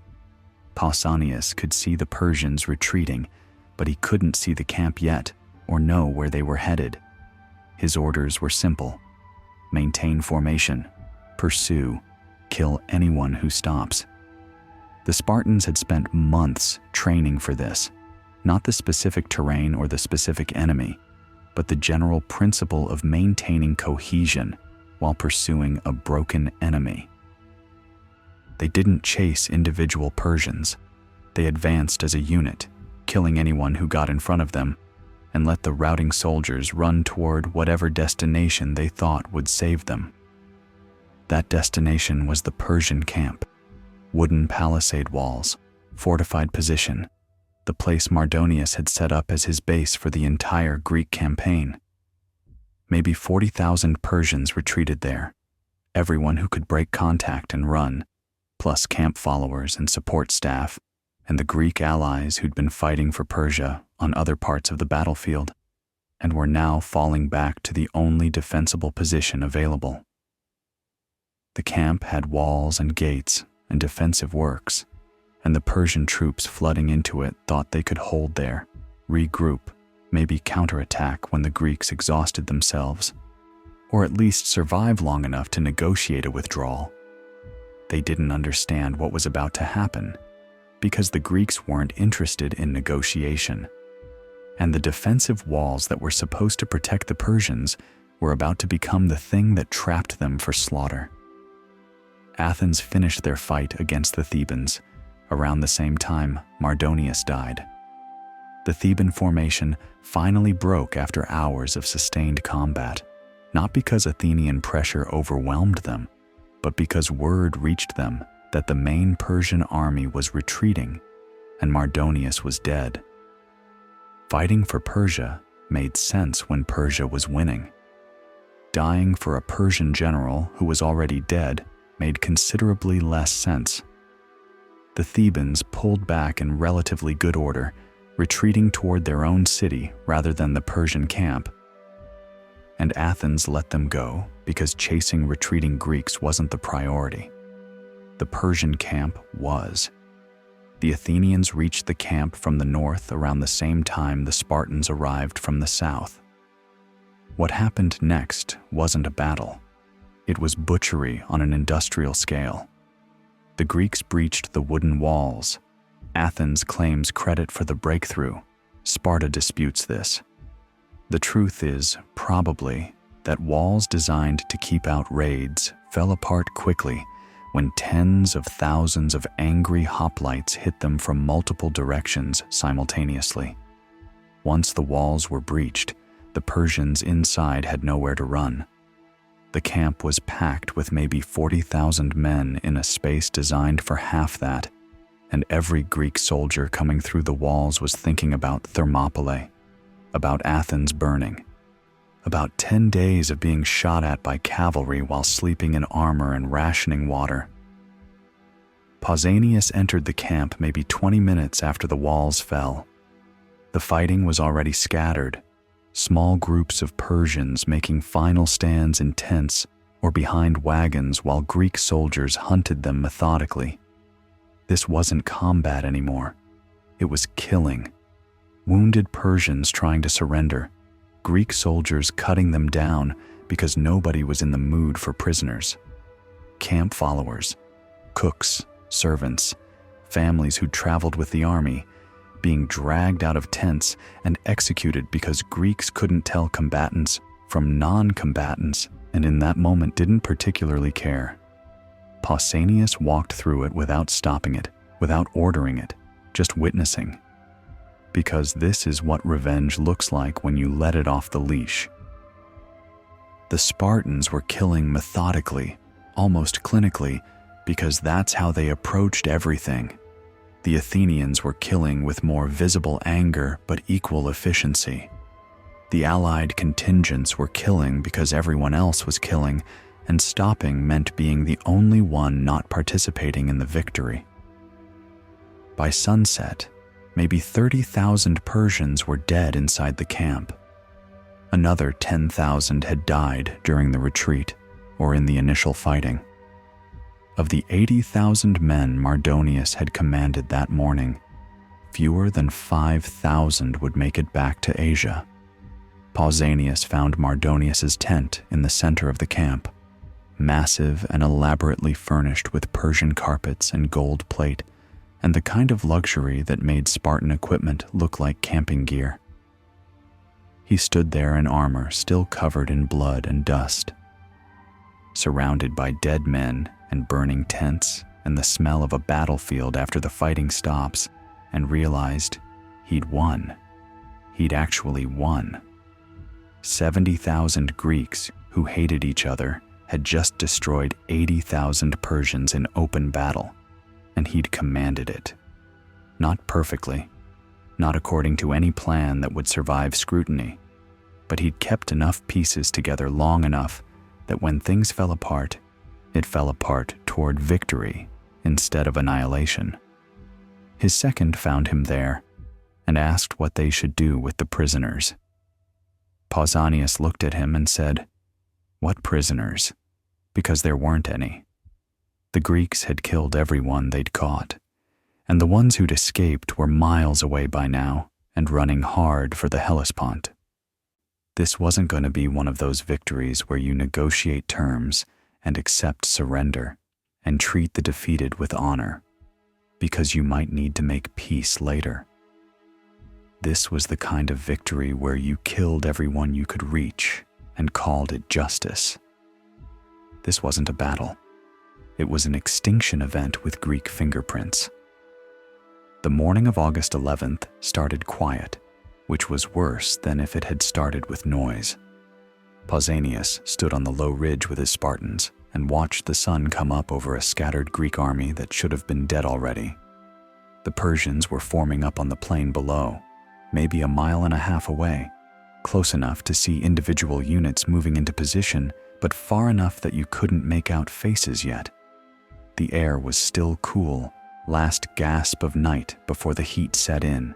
Pausanias could see the Persians retreating, but he couldn't see the camp yet or know where they were headed. His orders were simple: maintain formation, pursue, kill anyone who stops. The Spartans had spent months training for this, not the specific terrain or the specific enemy, but the general principle of maintaining cohesion while pursuing a broken enemy. They didn't chase individual Persians. They advanced as a unit, killing anyone who got in front of them, and let the routing soldiers run toward whatever destination they thought would save them. That destination was the Persian camp, wooden palisade walls, fortified position, the place Mardonius had set up as his base for the entire Greek campaign. Maybe 40,000 Persians retreated there, everyone who could break contact and run, plus camp followers and support staff, and the Greek allies who'd been fighting for Persia on other parts of the battlefield, and were now falling back to the only defensible position available. The camp had walls and gates and defensive works, and the Persian troops flooding into it thought they could hold there, regroup, maybe counterattack when the Greeks exhausted themselves, or at least survive long enough to negotiate a withdrawal. They didn't understand what was about to happen, because the Greeks weren't interested in negotiation, and the defensive walls that were supposed to protect the Persians were about to become the thing that trapped them for slaughter. Athens finished their fight against the Thebans. Around the same time, Mardonius died. The Theban formation finally broke after hours of sustained combat, not because Athenian pressure overwhelmed them, but because word reached them that the main Persian army was retreating and Mardonius was dead. Fighting for Persia made sense when Persia was winning. Dying for a Persian general who was already dead made considerably less sense. The Thebans pulled back in relatively good order, retreating toward their own city rather than the Persian camp. And Athens let them go because chasing retreating Greeks wasn't the priority. The Persian camp was. The Athenians reached the camp from the north around the same time the Spartans arrived from the south. What happened next wasn't a battle. It was butchery on an industrial scale. The Greeks breached the wooden walls. Athens claims credit for the breakthrough. Sparta disputes this. The truth is, probably, that walls designed to keep out raids fell apart quickly when tens of thousands of angry hoplites hit them from multiple directions simultaneously. Once the walls were breached, the Persians inside had nowhere to run. The camp was packed with maybe 40,000 men in a space designed for half that, and every Greek soldier coming through the walls was thinking about Thermopylae, about Athens burning, about 10 days of being shot at by cavalry while sleeping in armor and rationing water. Pausanias entered the camp maybe 20 minutes after the walls fell. The fighting was already scattered, small groups of Persians making final stands in tents or behind wagons while Greek soldiers hunted them methodically. This wasn't combat anymore. It was killing. Wounded Persians trying to surrender, Greek soldiers cutting them down because nobody was in the mood for prisoners. Camp followers, cooks, servants, families who traveled with the army, being dragged out of tents and executed because Greeks couldn't tell combatants from non-combatants and in that moment didn't particularly care. Pausanias walked through it without stopping it, without ordering it, just witnessing. Because this is what revenge looks like when you let it off the leash. The Spartans were killing methodically, almost clinically, because that's how they approached everything. The Athenians were killing with more visible anger but equal efficiency. The allied contingents were killing because everyone else was killing, and stopping meant being the only one not participating in the victory. By sunset, maybe 30,000 Persians were dead inside the camp. Another 10,000 had died during the retreat or in the initial fighting. Of the 80,000 men Mardonius had commanded that morning, fewer than 5,000 would make it back to Asia. Pausanias found Mardonius's tent in the center of the camp, massive and elaborately furnished with Persian carpets and gold plate, and the kind of luxury that made Spartan equipment look like camping gear. He stood there in armor still covered in blood and dust, surrounded by dead men and burning tents and the smell of a battlefield after the fighting stops, and realized he'd won. He'd actually won. 70,000 Greeks who hated each other had just destroyed 80,000 Persians in open battle, and he'd commanded it. Not perfectly, not according to any plan that would survive scrutiny, but he'd kept enough pieces together long enough that when things fell apart, it fell apart toward victory instead of annihilation. His second found him there and asked what they should do with the prisoners. Pausanias looked at him and said, "What prisoners?" Because there weren't any. The Greeks had killed everyone they'd caught, and the ones who'd escaped were miles away by now and running hard for the Hellespont. This wasn't going to be one of those victories where you negotiate terms and accept surrender and treat the defeated with honor, because you might need to make peace later. This was the kind of victory where you killed everyone you could reach and called it justice. This wasn't a battle. It was an extinction event with Greek fingerprints. The morning of August 11th started quiet, which was worse than if it had started with noise. Pausanias stood on the low ridge with his Spartans and watched the sun come up over a scattered Greek army that should have been dead already. The Persians were forming up on the plain below, maybe a mile and a half away, close enough to see individual units moving into position, but far enough that you couldn't make out faces yet. The air was still cool, last gasp of night before the heat set in,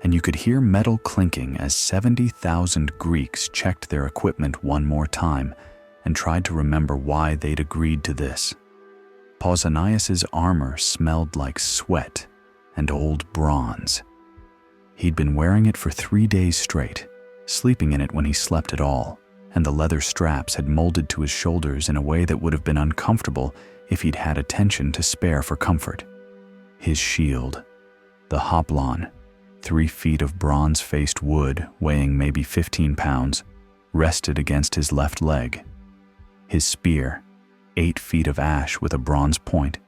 and you could hear metal clinking as 70,000 Greeks checked their equipment one more time and tried to remember why they'd agreed to this. Pausanias' armor smelled like sweat and old bronze. He'd been wearing it for 3 days straight, sleeping in it when he slept at all, and the leather straps had molded to his shoulders in a way that would have been uncomfortable if he'd had attention to spare for comfort. His shield, the hoplon, 3 feet of bronze-faced wood weighing maybe 15 pounds, rested against his left leg. His spear, 8 feet of ash with a bronze point,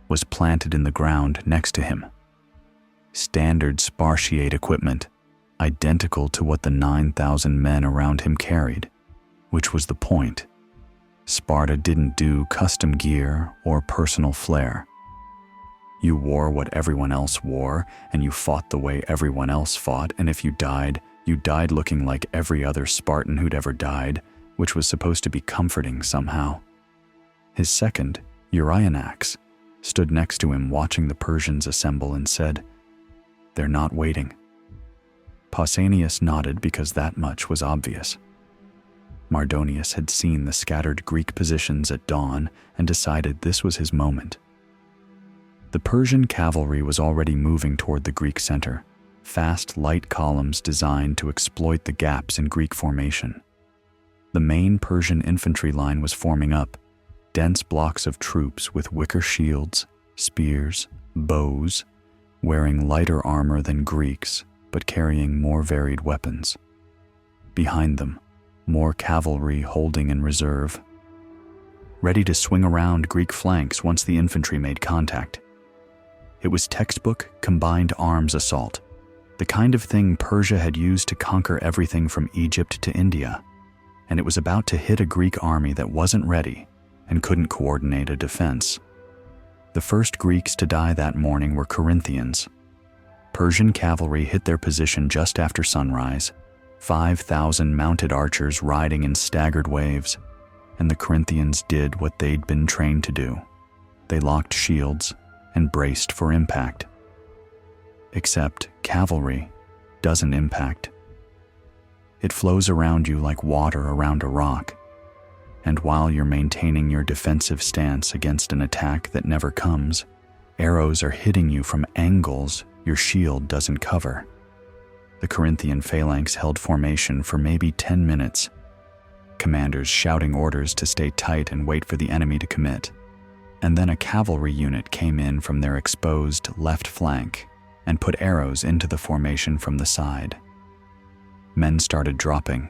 was planted in the ground next to him. Standard Spartiate equipment, identical to what the 9,000 men around him carried, which was the point. Sparta didn't do custom gear or personal flair. You wore what everyone else wore, and you fought the way everyone else fought, and if you died looking like every other Spartan who'd ever died, which was supposed to be comforting somehow. His second, Euryanax, stood next to him watching the Persians assemble and said, "They're not waiting." Pausanias nodded because that much was obvious. Mardonius had seen the scattered Greek positions at dawn and decided this was his moment. The Persian cavalry was already moving toward the Greek center, fast light columns designed to exploit the gaps in Greek formation. The main Persian infantry line was forming up, dense blocks of troops with wicker shields, spears, bows, wearing lighter armor than Greeks, but carrying more varied weapons. Behind them, more cavalry holding in reserve, ready to swing around Greek flanks once the infantry made contact. It was textbook combined arms assault, the kind of thing Persia had used to conquer everything from Egypt to India, and it was about to hit a Greek army that wasn't ready and couldn't coordinate a defense. The first Greeks to die that morning were Corinthians. Persian cavalry hit their position just after sunrise, 5,000 mounted archers riding in staggered waves, and the Corinthians did what they'd been trained to do. They locked shields and braced for impact. Except cavalry doesn't impact. It flows around you like water around a rock, and while you're maintaining your defensive stance against an attack that never comes, arrows are hitting you from angles your shield doesn't cover. The Corinthian phalanx held formation for maybe 10 minutes, commanders shouting orders to stay tight and wait for the enemy to commit. And then a cavalry unit came in from their exposed left flank and put arrows into the formation from the side. Men started dropping.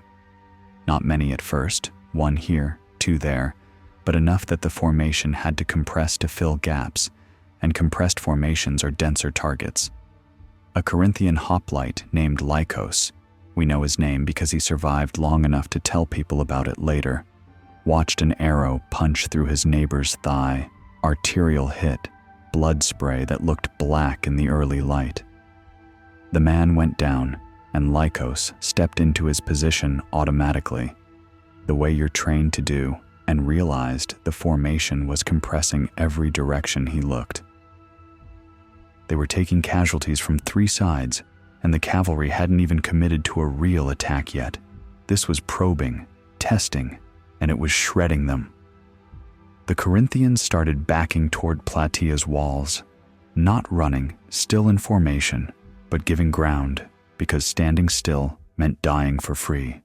Not many at first, 1 here, 2 there, but enough that the formation had to compress to fill gaps, and compressed formations are denser targets. A Corinthian hoplite named Lycos, we know his name because he survived long enough to tell people about it later, watched an arrow punch through his neighbor's thigh, arterial hit, blood spray that looked black in the early light. The man went down, and Lycos stepped into his position automatically, the way you're trained to do, and realized the formation was compressing every direction he looked. They were taking casualties from 3 sides, and the cavalry hadn't even committed to a real attack yet. This was probing, testing, and it was shredding them. The Corinthians started backing toward Plataea's walls, not running, still in formation, but giving ground, because standing still meant dying for free.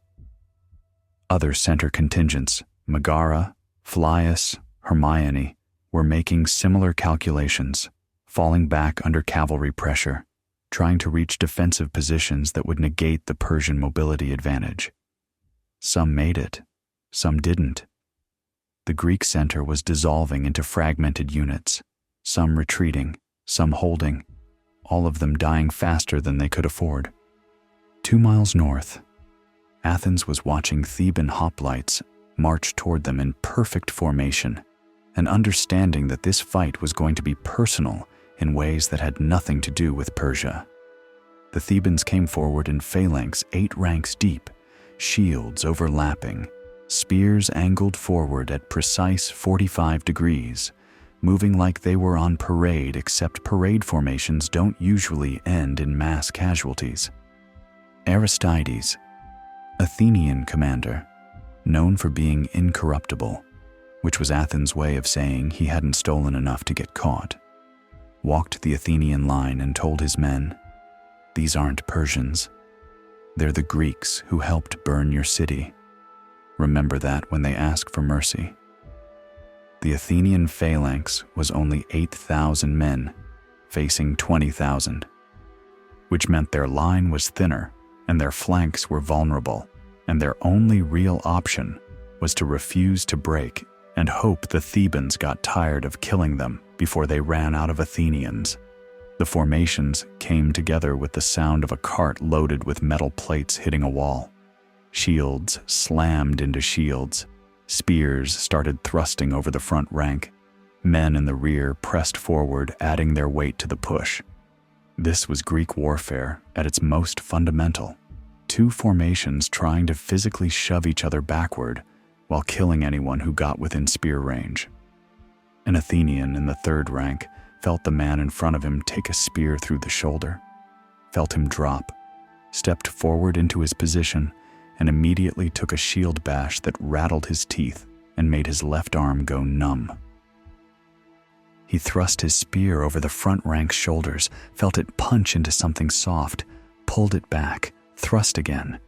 Other center contingents, Megara, Phlius, Hermione, were making similar calculations, falling back under cavalry pressure, trying to reach defensive positions that would negate the Persian mobility advantage. Some made it, some didn't. The Greek center was dissolving into fragmented units, some retreating, some holding, all of them dying faster than they could afford. 2 miles north, Athens was watching Theban hoplites march toward them in perfect formation, and understanding that this fight was going to be personal in ways that had nothing to do with Persia. The Thebans came forward in phalanx 8 ranks deep, shields overlapping, spears angled forward at precise 45 degrees, moving like they were on parade, except parade formations don't usually end in mass casualties. Aristides, Athenian commander, known for being incorruptible, which was Athens' way of saying he hadn't stolen enough to get caught, walked the Athenian line and told his men, "These aren't Persians. They're the Greeks who helped burn your city. Remember that when they ask for mercy." The Athenian phalanx was only 8,000 men, facing 20,000, which meant their line was thinner and their flanks were vulnerable, and their only real option was to refuse to break and hope the Thebans got tired of killing them before they ran out of Athenians. The formations came together with the sound of a cart loaded with metal plates hitting a wall. Shields slammed into shields. Spears started thrusting over the front rank. Men in the rear pressed forward, adding their weight to the push. This was Greek warfare at its most fundamental. Two formations trying to physically shove each other backward while killing anyone who got within spear range. An Athenian in the third rank felt the man in front of him take a spear through the shoulder, felt him drop, stepped forward into his position, and immediately took a shield bash that rattled his teeth and made his left arm go numb. He thrust his spear over the front rank's shoulders, felt it punch into something soft, pulled it back, thrust again,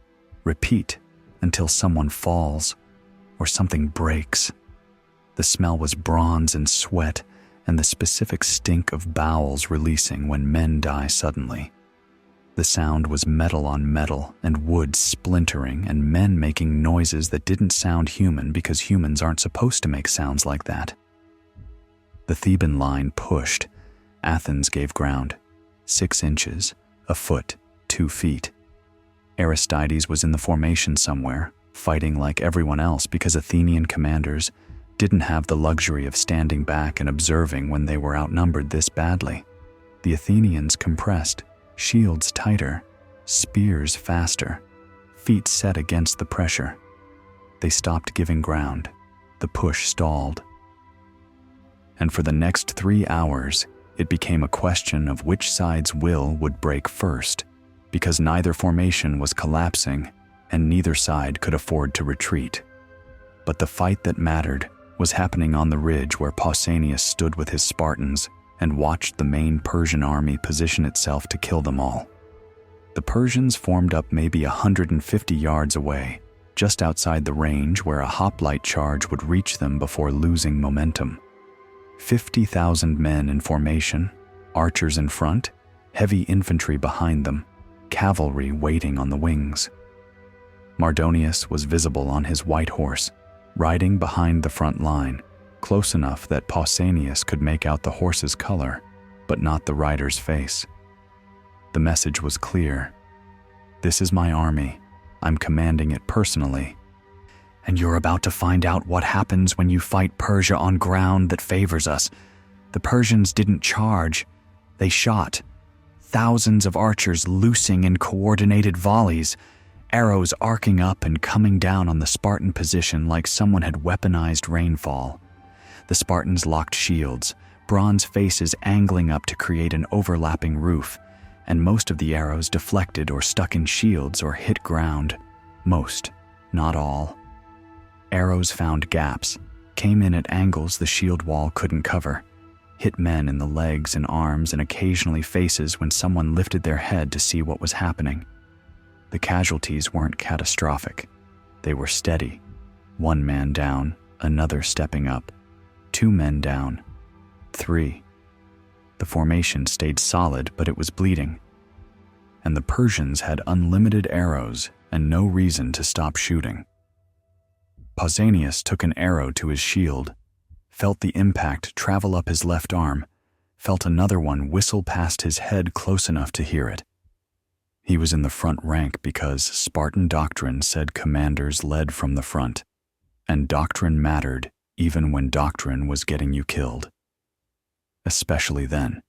repeat until someone falls or something breaks. The smell was bronze and sweat and the specific stink of bowels releasing when men die suddenly. The sound was metal on metal and wood splintering and men making noises that didn't sound human because humans aren't supposed to make sounds like that. The Theban line pushed. Athens gave ground. 6 inches, a foot, 2 feet. Aristides was in the formation somewhere, fighting like everyone else because Athenian commanders didn't have the luxury of standing back and observing when they were outnumbered this badly. The Athenians compressed, shields tighter, spears faster, feet set against the pressure. They stopped giving ground. The push stalled. And for the next 3 hours, it became a question of which side's will would break first, because neither formation was collapsing and neither side could afford to retreat. But the fight that mattered was happening on the ridge where Pausanias stood with his Spartans and watched the main Persian army position itself to kill them all. The Persians formed up maybe 150 yards away, just outside the range where a hoplite charge would reach them before losing momentum. 50,000 men in formation, archers in front, heavy infantry behind them, cavalry waiting on the wings. Mardonius was visible on his white horse, riding behind the front line, close enough that Pausanias could make out the horse's color, but not the rider's face. The message was clear. "This is my army. I'm commanding it personally. And you're about to find out what happens when you fight Persia on ground that favors us. The Persians didn't charge. They shot. Thousands of archers loosing in coordinated volleys, arrows arcing up and coming down on the Spartan position like someone had weaponized rainfall. The Spartans locked shields, bronze faces angling up to create an overlapping roof, and most of the arrows deflected or stuck in shields or hit ground. Most, not all. Arrows found gaps, came in at angles the shield wall couldn't cover, hit men in the legs and arms and occasionally faces when someone lifted their head to see what was happening. The casualties weren't catastrophic. They were steady. 1 man down, another stepping up. 2 men down. 3. The formation stayed solid, but it was bleeding. And the Persians had unlimited arrows and no reason to stop shooting. Pausanias took an arrow to his shield, felt the impact travel up his left arm, felt another one whistle past his head close enough to hear it. He was in the front rank because Spartan doctrine said commanders led from the front, and doctrine mattered even when doctrine was getting you killed. Especially then.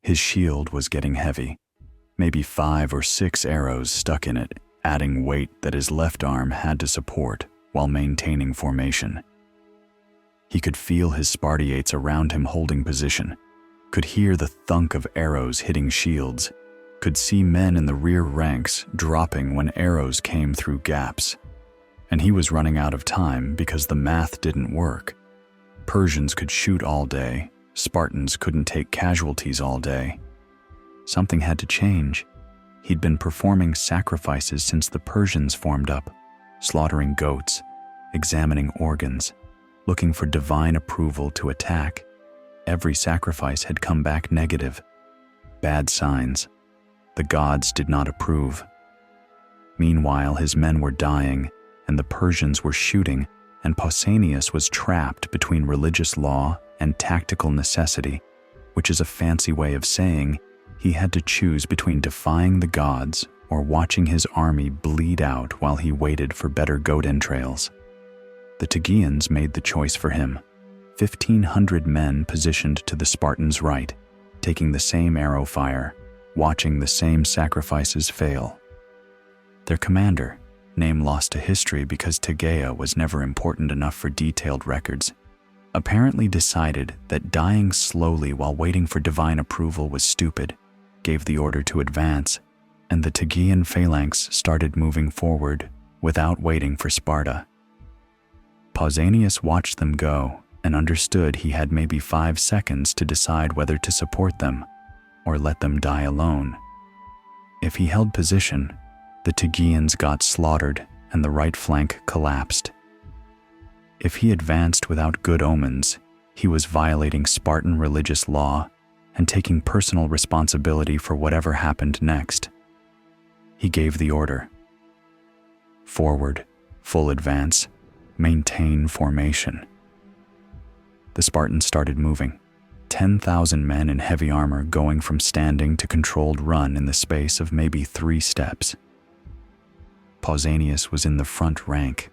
His shield was getting heavy, maybe 5 or 6 arrows stuck in it, adding weight that his left arm had to support while maintaining formation. He could feel his Spartiates around him holding position, could hear the thunk of arrows hitting shields, could see men in the rear ranks dropping when arrows came through gaps. and he was running out of time because the math didn't work. Persians could shoot all day, Spartans couldn't take casualties all day. Something had to change. He'd been performing sacrifices since the Persians formed up, slaughtering goats, examining organs, looking for divine approval to attack. Every sacrifice had come back negative. Bad signs. The gods did not approve. Meanwhile, his men were dying, and the Persians were shooting, and Pausanias was trapped between religious law and tactical necessity, which is a fancy way of saying he had to choose between defying the gods or watching his army bleed out while he waited for better goat entrails. The Tegeans made the choice for him. 1,500 men positioned to the Spartans' right, taking the same arrow fire, watching the same sacrifices fail. Their commander, name lost to history because Tegea was never important enough for detailed records, apparently decided that dying slowly while waiting for divine approval was stupid, gave the order to advance, and the Tegean phalanx started moving forward without waiting for Sparta. Pausanias watched them go and understood he had maybe 5 seconds to decide whether to support them or let them die alone. If he held position, the Tegeans got slaughtered and the right flank collapsed. If he advanced without good omens, he was violating Spartan religious law and taking personal responsibility for whatever happened next. He gave the order. Forward, full advance, maintain formation. The Spartans started moving, 10,000 men in heavy armor going from standing to controlled run in the space of maybe 3 steps. Pausanias was in the front rank,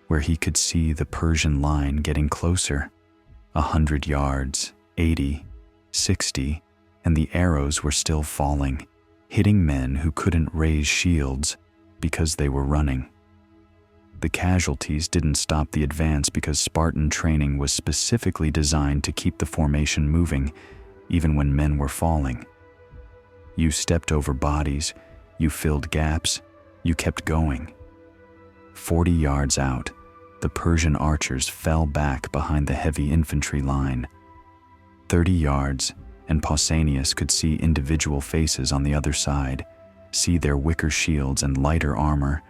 where he could see the Persian line getting closer. 100 yards, 80, 60, and the arrows were still falling, hitting men who couldn't raise shields because they were running. The casualties didn't stop the advance because Spartan training was specifically designed to keep the formation moving, even when men were falling. You stepped over bodies, you filled gaps, you kept going. 40 yards out, the Persian archers fell back behind the heavy infantry line. 30 yards, and Pausanias could see individual faces on the other side, see their wicker shields and lighter armor,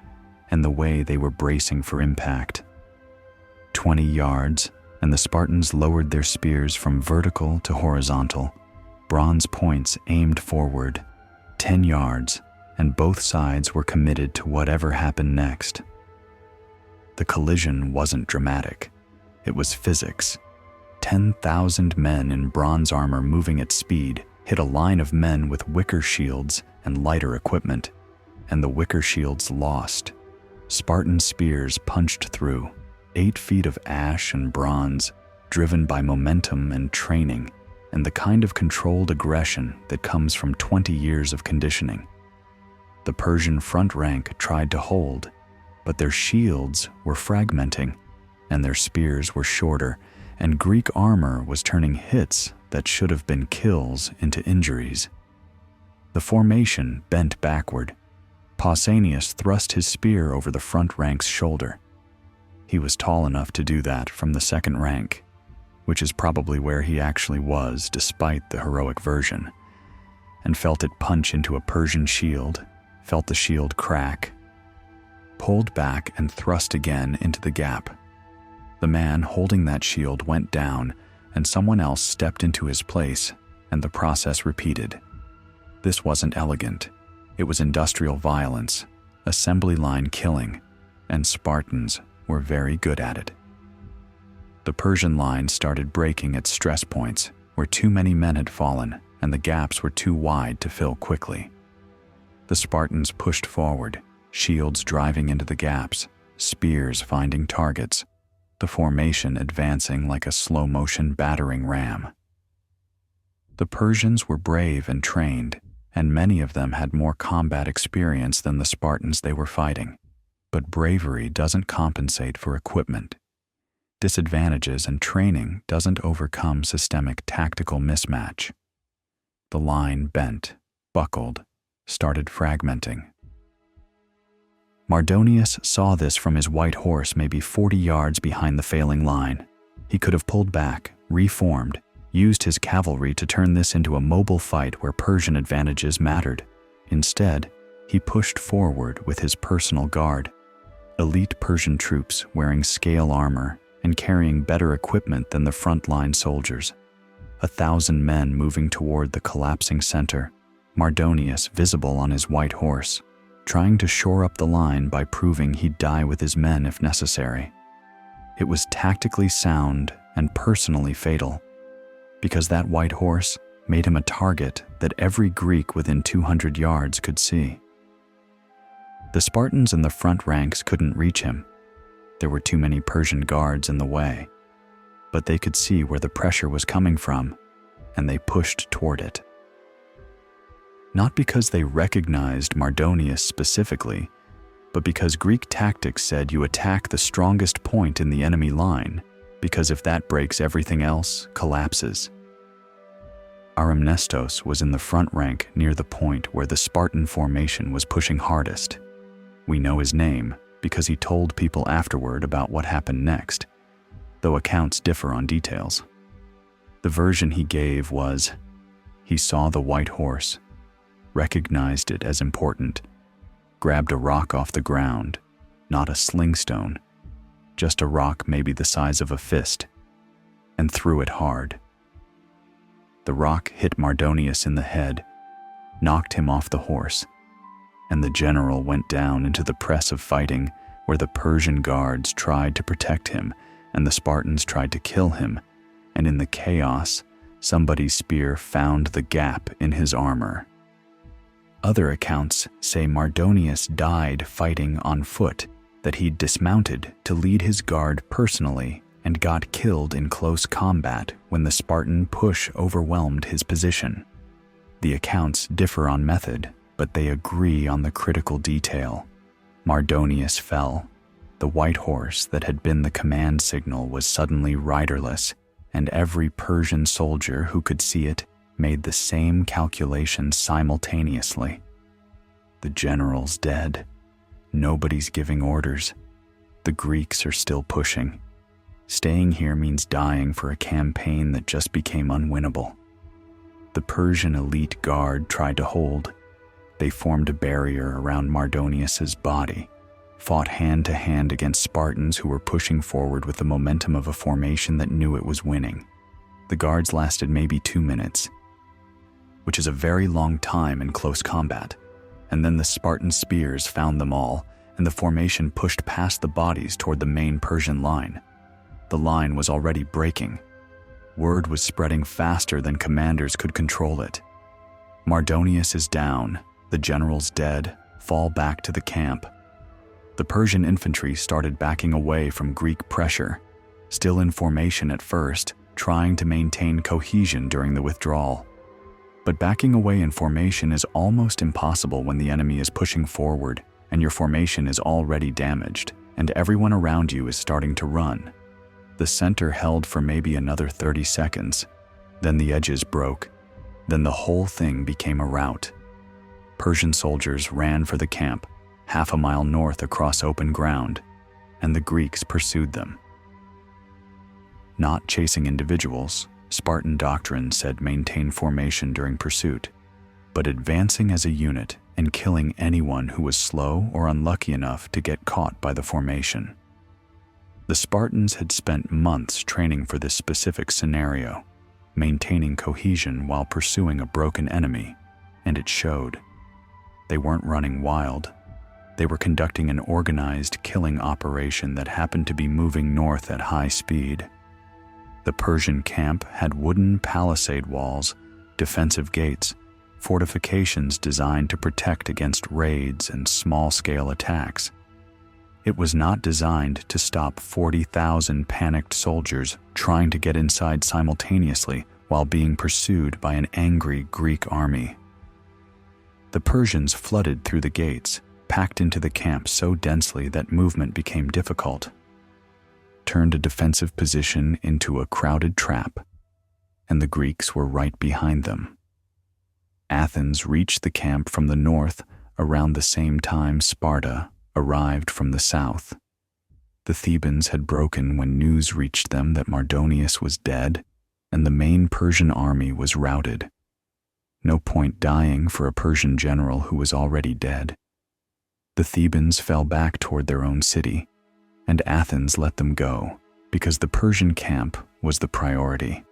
and the way they were bracing for impact. 20 yards, and the Spartans lowered their spears from vertical to horizontal, bronze points aimed forward. 10 yards, and both sides were committed to whatever happened next. The collision wasn't dramatic. It was physics. 10,000 men in bronze armor moving at speed hit a line of men with wicker shields and lighter equipment, and the wicker shields lost. Spartan spears punched through, 8 feet of ash and bronze, driven by momentum and training, and the kind of controlled aggression that comes from 20 years of conditioning. The Persian front rank tried to hold, but their shields were fragmenting, and their spears were shorter, and Greek armor was turning hits that should have been kills into injuries. The formation bent backward. Pausanias thrust his spear over the front rank's shoulder. He was tall enough to do that from the second rank, which is probably where he actually was despite the heroic version, and felt it punch into a Persian shield, felt the shield crack, pulled back and thrust again into the gap. The man holding that shield went down, and someone else stepped into his place, and the process repeated. This wasn't elegant. It was industrial violence, assembly line killing, and Spartans were very good at it. The Persian line started breaking at stress points where too many men had fallen and the gaps were too wide to fill quickly. The Spartans pushed forward, shields driving into the gaps, spears finding targets, the formation advancing like a slow-motion battering ram. The Persians were brave and trained, and many of them had more combat experience than the Spartans they were fighting. But bravery doesn't compensate for equipment. Disadvantages and training doesn't overcome systemic tactical mismatch. The line bent, buckled, started fragmenting. Mardonius saw this from his white horse maybe 40 yards behind the failing line. He could have pulled back, reformed, used his cavalry to turn this into a mobile fight where Persian advantages mattered. Instead, he pushed forward with his personal guard, elite Persian troops wearing scale armor and carrying better equipment than the front-line soldiers. 1,000 men moving toward the collapsing center, Mardonius visible on his white horse, trying to shore up the line by proving he'd die with his men if necessary. It was tactically sound and personally fatal, because that white horse made him a target that every Greek within 200 yards could see. The Spartans in the front ranks couldn't reach him. There were too many Persian guards in the way, but they could see where the pressure was coming from, and they pushed toward it. Not because they recognized Mardonius specifically, but because Greek tactics said you attack the strongest point in the enemy line, because if that breaks, everything else collapses. Aramnestos was in the front rank near the point where the Spartan formation was pushing hardest. We know his name because he told people afterward about what happened next, though accounts differ on details. The version he gave was, he saw the white horse, recognized it as important, grabbed a rock off the ground, not a sling stone, just a rock maybe the size of a fist, and threw it hard. The rock hit Mardonius in the head, knocked him off the horse, and the general went down into the press of fighting where the Persian guards tried to protect him and the Spartans tried to kill him, and in the chaos, somebody's spear found the gap in his armor. Other accounts say Mardonius died fighting on foot, that he'd dismounted to lead his guard personally and got killed in close combat when the Spartan push overwhelmed his position. The accounts differ on method, but they agree on the critical detail. Mardonius fell. The white horse that had been the command signal was suddenly riderless, and every Persian soldier who could see it made the same calculation simultaneously. The general's dead. Nobody's giving orders. The Greeks are still pushing. Staying here means dying for a campaign that just became unwinnable. The Persian elite guard tried to hold. They formed a barrier around Mardonius's body, fought hand-to-hand against Spartans who were pushing forward with the momentum of a formation that knew it was winning. The guards lasted maybe 2 minutes, which is a very long time in close combat, and then the Spartan spears found them all, and the formation pushed past the bodies toward the main Persian line. The line was already breaking. Word was spreading faster than commanders could control it. Mardonius is down, the general's dead, fall back to the camp. The Persian infantry started backing away from Greek pressure, still in formation at first, trying to maintain cohesion during the withdrawal. But backing away in formation is almost impossible when the enemy is pushing forward and your formation is already damaged and everyone around you is starting to run. The center held for maybe another 30 seconds. Then the edges broke. Then the whole thing became a rout. Persian soldiers ran for the camp, half a mile north across open ground, and the Greeks pursued them. Not chasing individuals, Spartan doctrine said maintain formation during pursuit, but advancing as a unit and killing anyone who was slow or unlucky enough to get caught by the formation. The Spartans had spent months training for this specific scenario, maintaining cohesion while pursuing a broken enemy, and it showed. They weren't running wild. They were conducting an organized killing operation that happened to be moving north at high speed. The Persian camp had wooden palisade walls, defensive gates, fortifications designed to protect against raids and small-scale attacks. It was not designed to stop 40,000 panicked soldiers trying to get inside simultaneously while being pursued by an angry Greek army. The Persians flooded through the gates, packed into the camp so densely that movement became difficult, turned a defensive position into a crowded trap, and the Greeks were right behind them. Athens reached the camp from the north around the same time Sparta arrived from the south. The Thebans had broken when news reached them that Mardonius was dead and the main Persian army was routed. No point dying for a Persian general who was already dead. The Thebans fell back toward their own city, and Athens let them go because the Persian camp was the priority.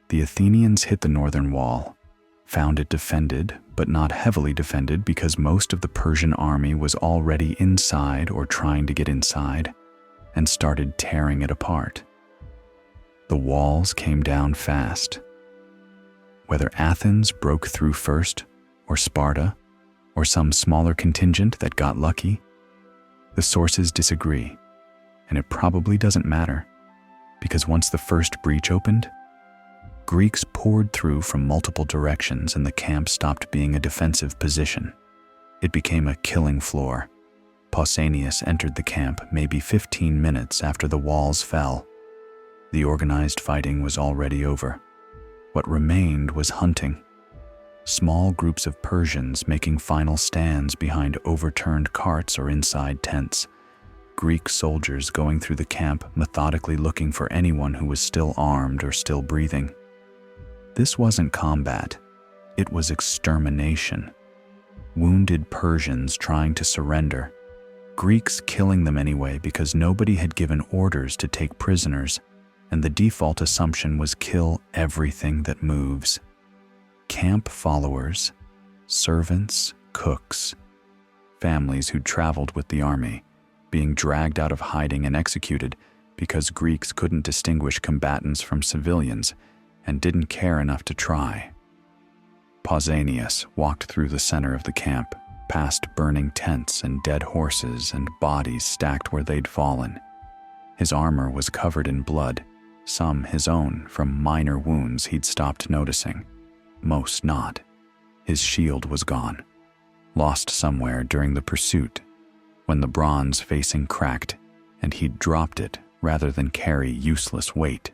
The Athenians hit the northern wall, found it defended but not heavily defended because most of the Persian army was already inside or trying to get inside, and started tearing it apart. The walls came down fast. Whether Athens broke through first, or Sparta, or some smaller contingent that got lucky, the sources disagree, and it probably doesn't matter, because once the first breach opened, Greeks poured through from multiple directions and the camp stopped being a defensive position. It became a killing floor. Pausanias entered the camp maybe 15 minutes after the walls fell. The organized fighting was already over. What remained was hunting. Small groups of Persians making final stands behind overturned carts or inside tents. Greek soldiers going through the camp methodically looking for anyone who was still armed or still breathing. This wasn't combat, it was extermination. Wounded Persians trying to surrender, Greeks killing them anyway because nobody had given orders to take prisoners, and the default assumption was kill everything that moves. Camp followers, servants, cooks, families who traveled with the army, being dragged out of hiding and executed because Greeks couldn't distinguish combatants from civilians and didn't care enough to try. Pausanias walked through the center of the camp, past burning tents and dead horses and bodies stacked where they'd fallen. His armor was covered in blood, some his own from minor wounds he'd stopped noticing, most not. His shield was gone, lost somewhere during the pursuit, when the bronze facing cracked and he'd dropped it rather than carry useless weight.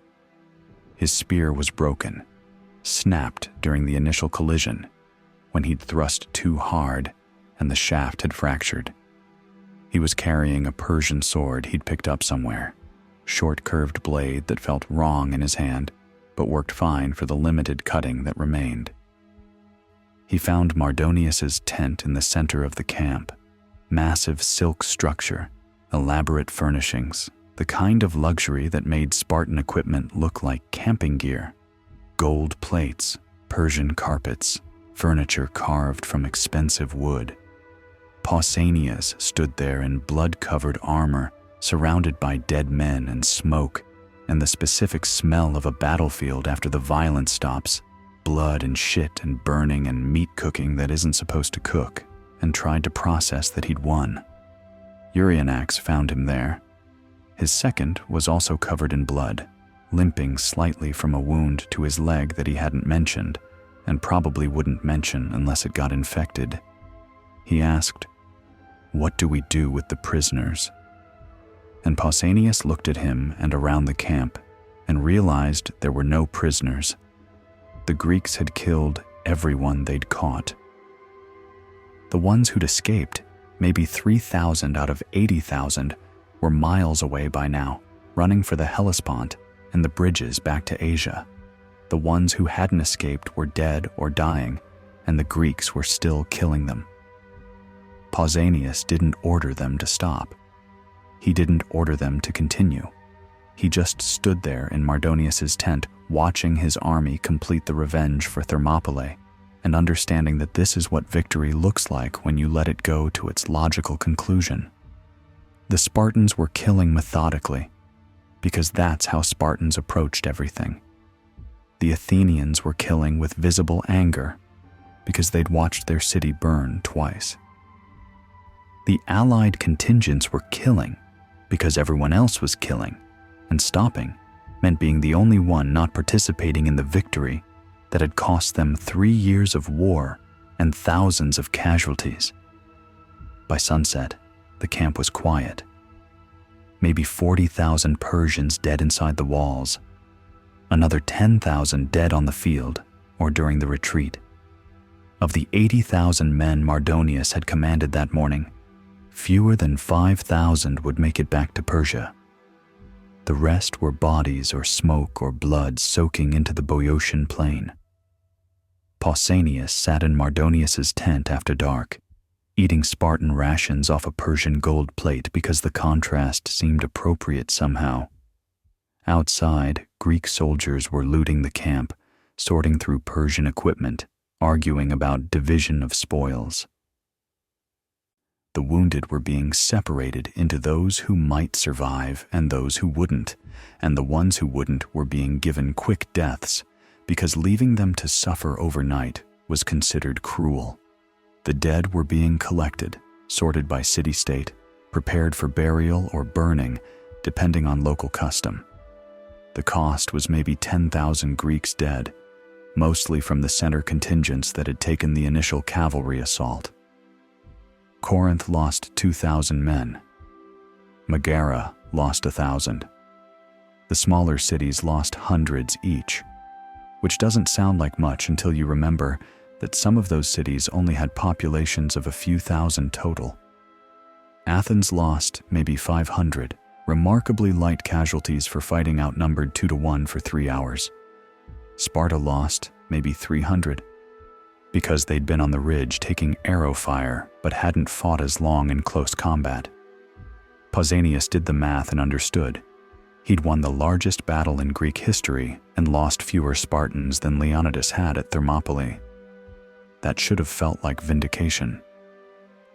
His spear was broken, snapped during the initial collision, when he'd thrust too hard and the shaft had fractured. He was carrying a Persian sword he'd picked up somewhere, short curved blade that felt wrong in his hand, but worked fine for the limited cutting that remained. He found Mardonius's tent in the center of the camp, massive silk structure, elaborate furnishings, the kind of luxury that made Spartan equipment look like camping gear. Gold plates, Persian carpets, furniture carved from expensive wood. Pausanias stood there in blood-covered armor, surrounded by dead men and smoke, and the specific smell of a battlefield after the violence stops, blood and shit and burning and meat cooking that isn't supposed to cook, and tried to process that he'd won. Euryanax found him there. His second was also covered in blood, limping slightly from a wound to his leg that he hadn't mentioned, and probably wouldn't mention unless it got infected. He asked, "What do we do with the prisoners?" And Pausanias looked at him and around the camp and realized there were no prisoners. The Greeks had killed everyone they'd caught. The ones who'd escaped, maybe 3,000 out of 80,000, were miles away by now, running for the Hellespont and the bridges back to Asia. The ones who hadn't escaped were dead or dying, and the Greeks were still killing them. Pausanias didn't order them to stop. He didn't order them to continue. He just stood there in Mardonius's tent, watching his army complete the revenge for Thermopylae, and understanding that this is what victory looks like when you let it go to its logical conclusion. The Spartans were killing methodically, because that's how Spartans approached everything. The Athenians were killing with visible anger, because they'd watched their city burn twice. The allied contingents were killing, because everyone else was killing, and stopping meant being the only one not participating in the victory that had cost them 3 years of war and thousands of casualties. By sunset, the camp was quiet. Maybe 40,000 Persians dead inside the walls, another 10,000 dead on the field or during the retreat. Of the 80,000 men Mardonius had commanded that morning, fewer than 5,000 would make it back to Persia. The rest were bodies or smoke or blood soaking into the Boeotian plain. Pausanias sat in Mardonius's tent after dark, eating Spartan rations off a Persian gold plate because the contrast seemed appropriate somehow. Outside, Greek soldiers were looting the camp, sorting through Persian equipment, arguing about division of spoils. The wounded were being separated into those who might survive and those who wouldn't, and the ones who wouldn't were being given quick deaths because leaving them to suffer overnight was considered cruel. The dead were being collected, sorted by city-state, prepared for burial or burning, depending on local custom. The cost was maybe 10,000 Greeks dead, mostly from the center contingents that had taken the initial cavalry assault. Corinth lost 2,000 men. Megara lost 1,000. The smaller cities lost hundreds each, which doesn't sound like much until you remember that some of those cities only had populations of a few thousand total. Athens lost maybe 500, remarkably light casualties for fighting outnumbered 2-1 for 3 hours. Sparta lost maybe 300, because they'd been on the ridge taking arrow fire but hadn't fought as long in close combat. Pausanias did the math and understood. He'd won the largest battle in Greek history and lost fewer Spartans than Leonidas had at Thermopylae. That should have felt like vindication.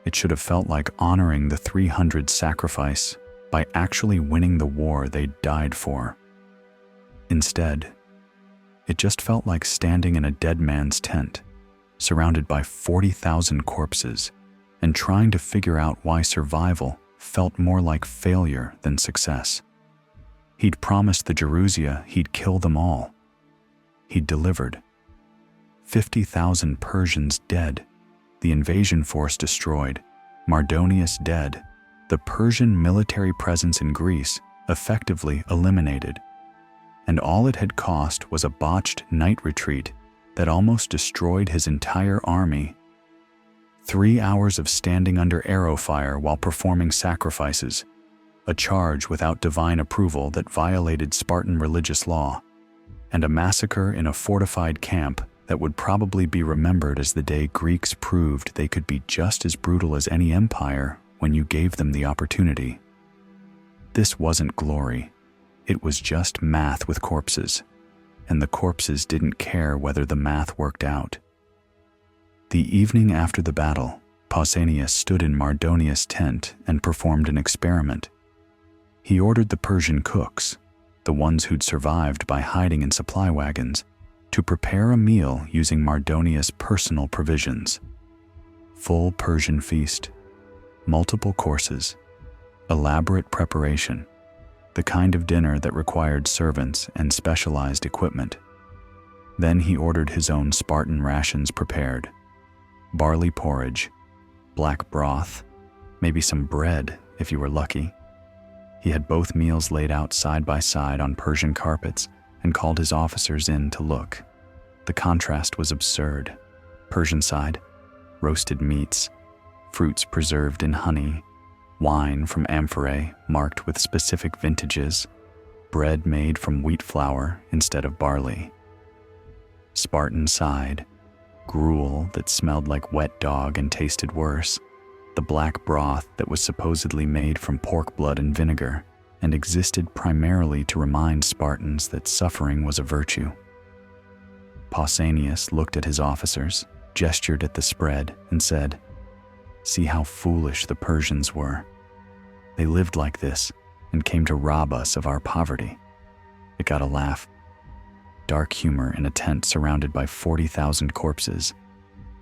It should have felt like honoring the 300 sacrifice by actually winning the war they'd died for. Instead, it just felt like standing in a dead man's tent, surrounded by 40,000 corpses, and trying to figure out why survival felt more like failure than success. He'd promised the Gerousia he'd kill them all. He'd delivered. 50,000 Persians dead, the invasion force destroyed, Mardonius dead, the Persian military presence in Greece effectively eliminated. And all it had cost was a botched night retreat that almost destroyed his entire army. 3 hours of standing under arrow fire while performing sacrifices, a charge without divine approval that violated Spartan religious law, and a massacre in a fortified camp that would probably be remembered as the day Greeks proved they could be just as brutal as any empire when you gave them the opportunity. This wasn't glory. It was just math with corpses, and the corpses didn't care whether the math worked out. The evening after the battle, Pausanias stood in Mardonius' tent and performed an experiment. He ordered the Persian cooks, the ones who'd survived by hiding in supply wagons, to prepare a meal using Mardonius' personal provisions. Full Persian feast, multiple courses, elaborate preparation, the kind of dinner that required servants and specialized equipment. Then he ordered his own Spartan rations prepared: barley porridge, black broth, maybe some bread if you were lucky. He had both meals laid out side by side on Persian carpets and called his officers in to look. The contrast was absurd. Persian side, roasted meats, fruits preserved in honey, wine from amphorae marked with specific vintages, bread made from wheat flour instead of barley. Spartan side, gruel that smelled like wet dog and tasted worse, the black broth that was supposedly made from pork blood and vinegar and existed primarily to remind Spartans that suffering was a virtue. Pausanias looked at his officers, gestured at the spread, and said, "See how foolish the Persians were. They lived like this and came to rob us of our poverty." It got a laugh. Dark humor in a tent surrounded by 40,000 corpses.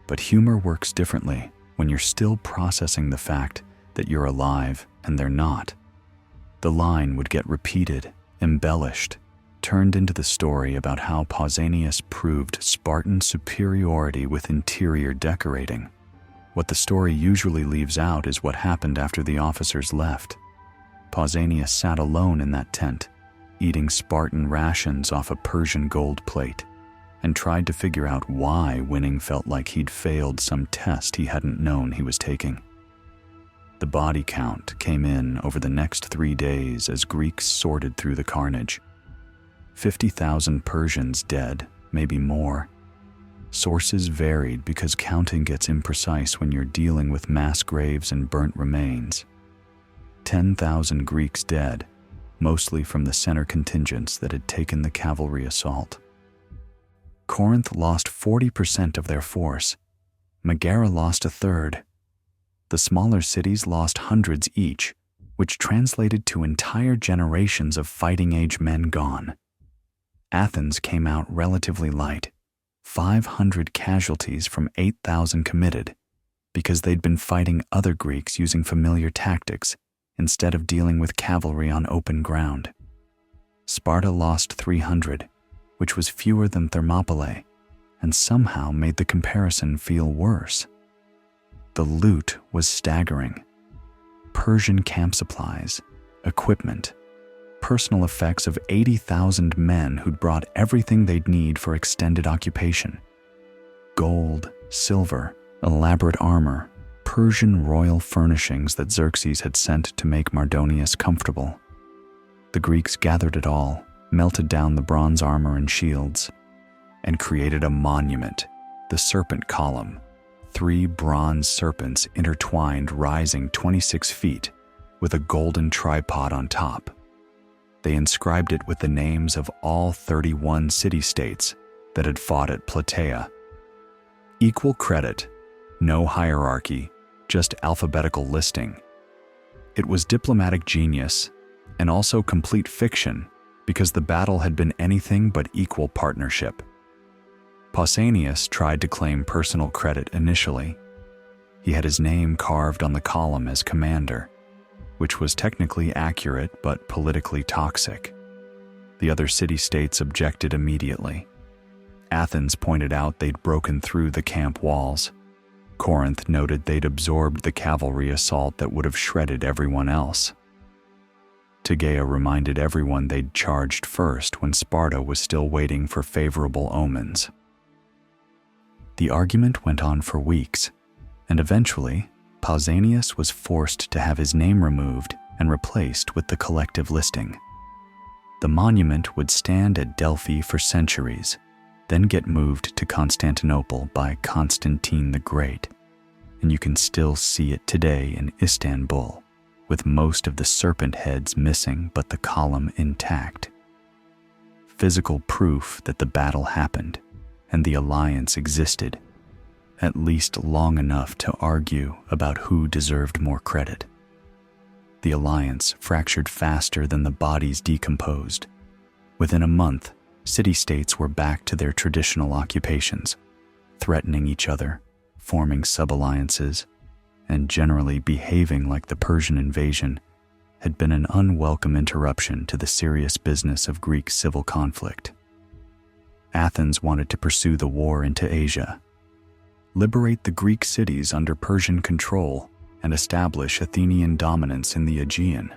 But humor works differently when you're still processing the fact that you're alive and they're not. The line would get repeated, embellished, turned into the story about how Pausanias proved Spartan superiority with interior decorating. What the story usually leaves out is what happened after the officers left. Pausanias sat alone in that tent, eating Spartan rations off a Persian gold plate, and tried to figure out why winning felt like he'd failed some test he hadn't known he was taking. The body count came in over the next 3 days as Greeks sorted through the carnage. 50,000 Persians dead, maybe more. Sources varied because counting gets imprecise when you're dealing with mass graves and burnt remains. 10,000 Greeks dead, mostly from the center contingents that had taken the cavalry assault. Corinth lost 40% of their force. Megara lost a third. The smaller cities lost hundreds each, which translated to entire generations of fighting-age men gone. Athens came out relatively light, 500 casualties from 8,000 committed, because they'd been fighting other Greeks using familiar tactics instead of dealing with cavalry on open ground. Sparta lost 300, which was fewer than Thermopylae, and somehow made the comparison feel worse. The loot was staggering. Persian camp supplies, equipment, personal effects of 80,000 men who'd brought everything they'd need for extended occupation. Gold, silver, elaborate armor, Persian royal furnishings that Xerxes had sent to make Mardonius comfortable. The Greeks gathered it all, melted down the bronze armor and shields, and created a monument, the Serpent Column, 3 bronze serpents intertwined rising 26 feet with a golden tripod on top. They inscribed it with the names of all 31 city-states that had fought at Plataea. Equal credit, no hierarchy, just alphabetical listing. It was diplomatic genius and also complete fiction because the battle had been anything but equal partnership. Pausanias tried to claim personal credit initially. He had his name carved on the column as commander, which was technically accurate but politically toxic. The other city-states objected immediately. Athens pointed out they'd broken through the camp walls. Corinth noted they'd absorbed the cavalry assault that would have shredded everyone else. Tegea reminded everyone they'd charged first when Sparta was still waiting for favorable omens. The argument went on for weeks, and eventually, Pausanias was forced to have his name removed and replaced with the collective listing. The monument would stand at Delphi for centuries, then get moved to Constantinople by Constantine the Great, and you can still see it today in Istanbul, with most of the serpent heads missing but the column intact. Physical proof that the battle happened and the alliance existed, at least long enough to argue about who deserved more credit. The alliance fractured faster than the bodies decomposed. Within a month, city-states were back to their traditional occupations, threatening each other, forming sub-alliances, and generally behaving like the Persian invasion had been an unwelcome interruption to the serious business of Greek civil conflict. Athens wanted to pursue the war into Asia, liberate the Greek cities under Persian control, and establish Athenian dominance in the Aegean.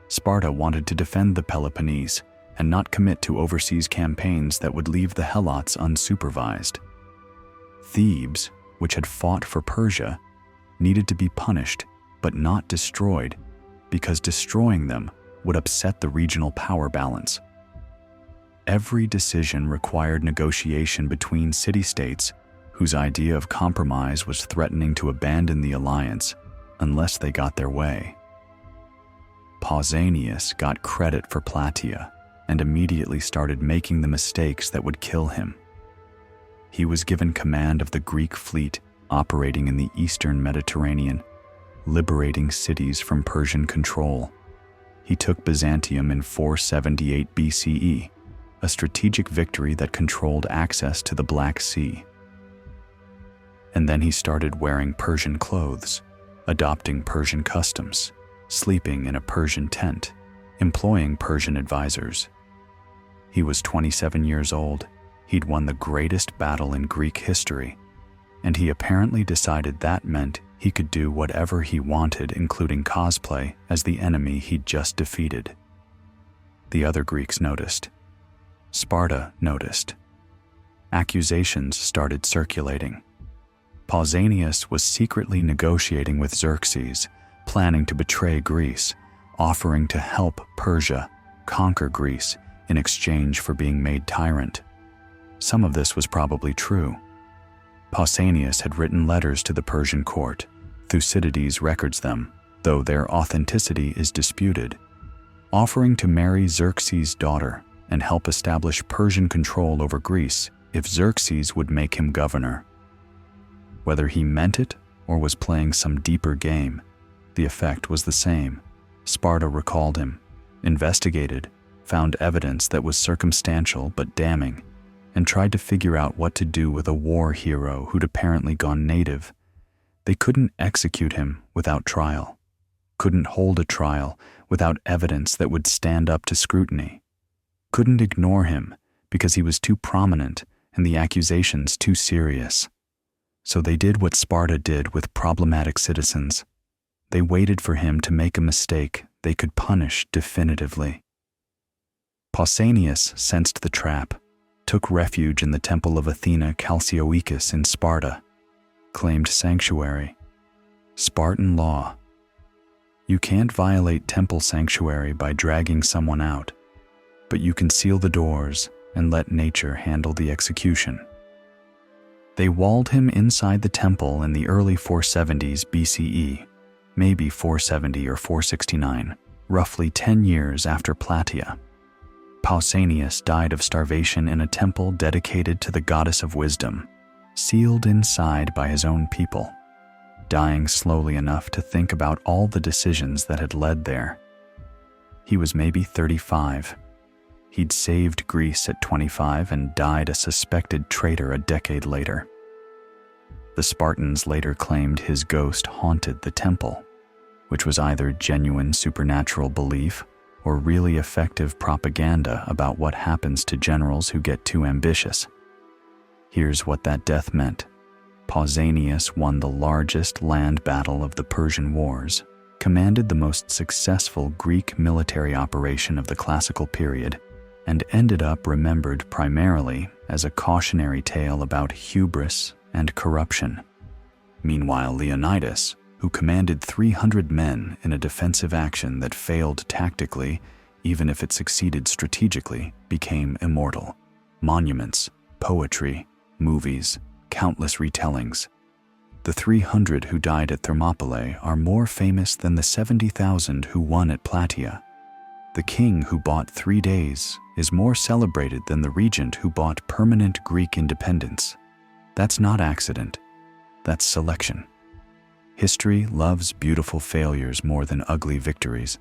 Sparta wanted to defend the Peloponnese and not commit to overseas campaigns that would leave the Helots unsupervised. Thebes, which had fought for Persia, needed to be punished but not destroyed, because destroying them would upset the regional power balance. Every decision required negotiation between city-states whose idea of compromise was threatening to abandon the alliance unless they got their way. Pausanias got credit for Plataea and immediately started making the mistakes that would kill him. He was given command of the Greek fleet operating in the eastern Mediterranean, liberating cities from Persian control. He took Byzantium in 478 BCE, a strategic victory that controlled access to the Black Sea. And then he started wearing Persian clothes, adopting Persian customs, sleeping in a Persian tent, employing Persian advisors. He was 27 years old. He'd won the greatest battle in Greek history, and he apparently decided that meant he could do whatever he wanted, including cosplay as the enemy he'd just defeated. The other Greeks noticed. Sparta noticed. Accusations started circulating. Pausanias was secretly negotiating with Xerxes planning to betray Greece, offering to help Persia conquer Greece in exchange for being made tyrant. Some of this was probably true. Pausanias had written letters to the Persian court. Thucydides records them, though their authenticity is disputed, offering to marry Xerxes' daughter and help establish Persian control over Greece if Xerxes would make him governor. Whether he meant it or was playing some deeper game, the effect was the same. Sparta recalled him, investigated, found evidence that was circumstantial but damning, and tried to figure out what to do with a war hero who'd apparently gone native. They couldn't execute him without trial, couldn't hold a trial without evidence that would stand up to scrutiny, couldn't ignore him because he was too prominent and the accusations too serious. So they did what Sparta did with problematic citizens. They waited for him to make a mistake they could punish definitively. Pausanias sensed the trap, took refuge in the temple of Athena Calcioicus in Sparta, claimed sanctuary. Spartan law. You can't violate temple sanctuary by dragging someone out, but you can seal the doors and let nature handle the execution. They walled him inside the temple in the early 470s BCE, maybe 470 or 469, roughly 10 years after Plataea. Pausanias died of starvation in a temple dedicated to the goddess of wisdom, sealed inside by his own people, dying slowly enough to think about all the decisions that had led there. He was maybe 35. He'd saved Greece at 25 and died a suspected traitor a decade later. The Spartans later claimed his ghost haunted the temple, which was either genuine supernatural belief or really effective propaganda about what happens to generals who get too ambitious. Here's what that death meant. Pausanias won the largest land battle of the Persian Wars, commanded the most successful Greek military operation of the classical period, and ended up remembered primarily as a cautionary tale about hubris and corruption. Meanwhile, Leonidas, who commanded 300 men in a defensive action that failed tactically, even if it succeeded strategically, became immortal. Monuments, poetry, movies, countless retellings. The 300 who died at Thermopylae are more famous than the 70,000 who won at Plataea. The king who bought 3 days is more celebrated than the regent who bought permanent Greek independence. That's not accident. That's selection. History loves beautiful failures more than ugly victories.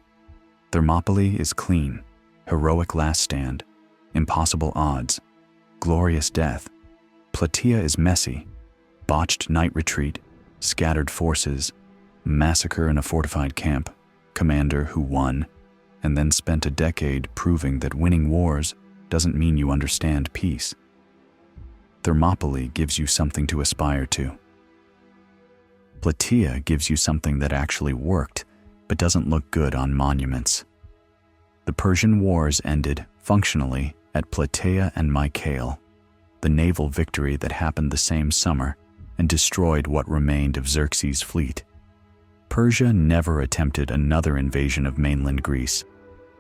Thermopylae is clean, heroic last stand, impossible odds, glorious death. Plataea is messy, botched night retreat, scattered forces, massacre in a fortified camp, commander who won, and then spent a decade proving that winning wars doesn't mean you understand peace. Thermopylae gives you something to aspire to. Plataea gives you something that actually worked, but doesn't look good on monuments. The Persian Wars ended, functionally, at Plataea and Mycale, the naval victory that happened the same summer and destroyed what remained of Xerxes' fleet. Persia never attempted another invasion of mainland Greece.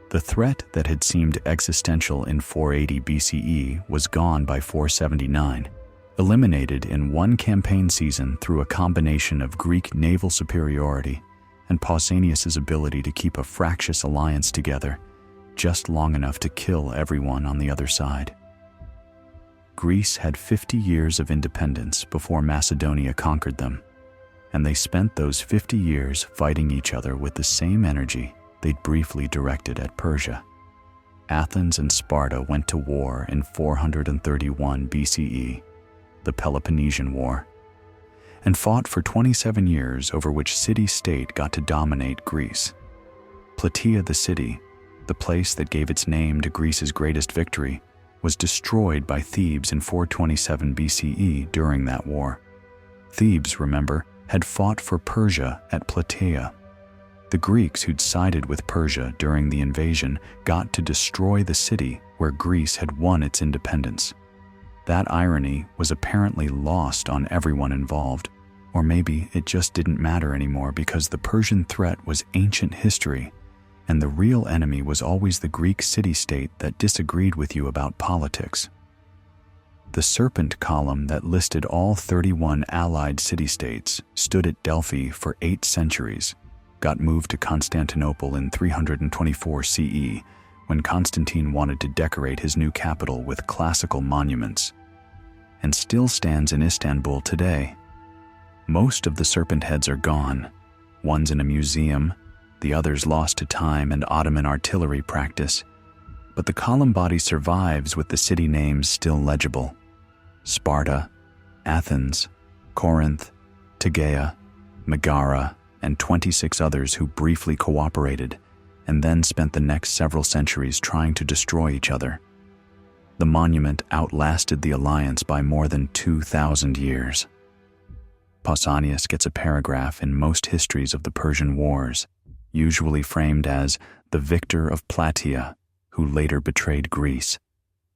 The threat that had seemed existential in 480 BCE was gone by 479, eliminated in one campaign season through a combination of Greek naval superiority and Pausanias' ability to keep a fractious alliance together just long enough to kill everyone on the other side. Greece had 50 years of independence before Macedonia conquered them, and they spent those 50 years fighting each other with the same energy they'd briefly directed at Persia. Athens and Sparta went to war in 431 BCE, the Peloponnesian War, and fought for 27 years over which city-state got to dominate Greece. Plataea, the city, the place that gave its name to Greece's greatest victory, was destroyed by Thebes in 427 BCE during that war. Thebes, remember, had fought for Persia at Plataea. The Greeks who'd sided with Persia during the invasion got to destroy the city where Greece had won its independence. That irony was apparently lost on everyone involved. Or maybe it just didn't matter anymore because the Persian threat was ancient history, and the real enemy was always the Greek city-state that disagreed with you about politics. The serpent column that listed all 31 allied city-states stood at Delphi for 8 centuries, got moved to Constantinople in 324 CE when Constantine wanted to decorate his new capital with classical monuments, and still stands in Istanbul today. Most of the serpent heads are gone. One's in a museum, the others lost to time and Ottoman artillery practice, but the column body survives with the city names still legible: Sparta, Athens, Corinth, Tegea, Megara, and 26 others who briefly cooperated and then spent the next several centuries trying to destroy each other. The monument outlasted the alliance by more than 2,000 years. Pausanias gets a paragraph in most histories of the Persian Wars, usually framed as the victor of Plataea, who later betrayed Greece,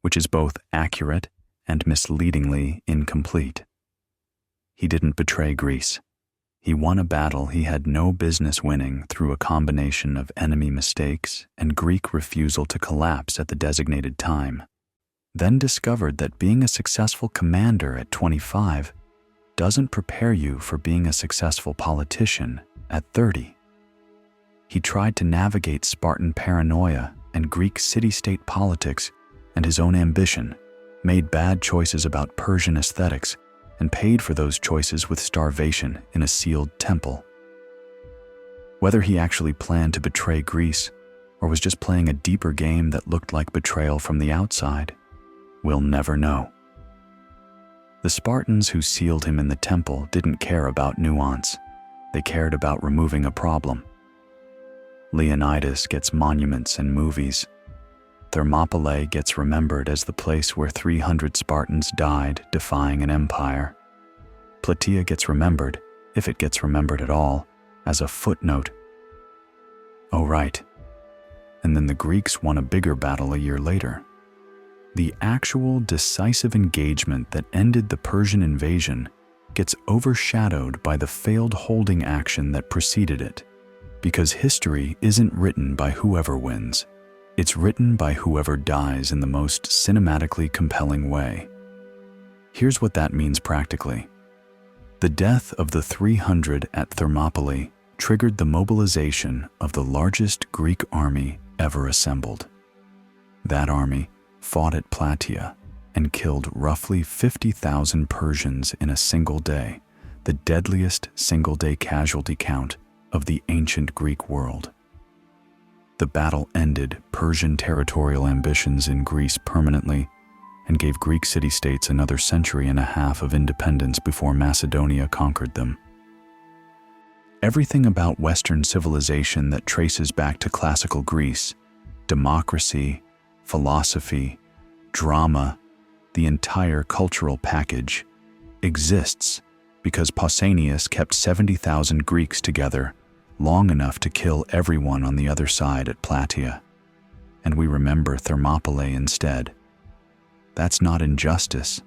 which is both accurate and misleadingly incomplete. He didn't betray Greece. He won a battle he had no business winning through a combination of enemy mistakes and Greek refusal to collapse at the designated time, then discovered that being a successful commander at 25 doesn't prepare you for being a successful politician at 30. He tried to navigate Spartan paranoia and Greek city-state politics and his own ambition, made bad choices about Persian aesthetics, and paid for those choices with starvation in a sealed temple. Whether he actually planned to betray Greece or was just playing a deeper game that looked like betrayal from the outside, we'll never know. The Spartans who sealed him in the temple didn't care about nuance. They cared about removing a problem. Leonidas gets monuments and movies. Thermopylae gets remembered as the place where 300 Spartans died defying an empire. Plataea gets remembered, if it gets remembered at all, as a footnote. Oh right, and then the Greeks won a bigger battle a year later. The actual decisive engagement that ended the Persian invasion gets overshadowed by the failed holding action that preceded it, because history isn't written by whoever wins. It's written by whoever dies in the most cinematically compelling way. Here's what that means practically. The death of the 300 at Thermopylae triggered the mobilization of the largest Greek army ever assembled. That army fought at Plataea and killed roughly 50,000 Persians in a single day, the deadliest single-day casualty count of the ancient Greek world. The battle ended Persian territorial ambitions in Greece permanently and gave Greek city-states another century and a half of independence before Macedonia conquered them. Everything about Western civilization that traces back to classical Greece, democracy, philosophy, drama, the entire cultural package, exists because Pausanias kept 70,000 Greeks together long enough to kill everyone on the other side at Plataea, and we remember Thermopylae instead. That's not injustice,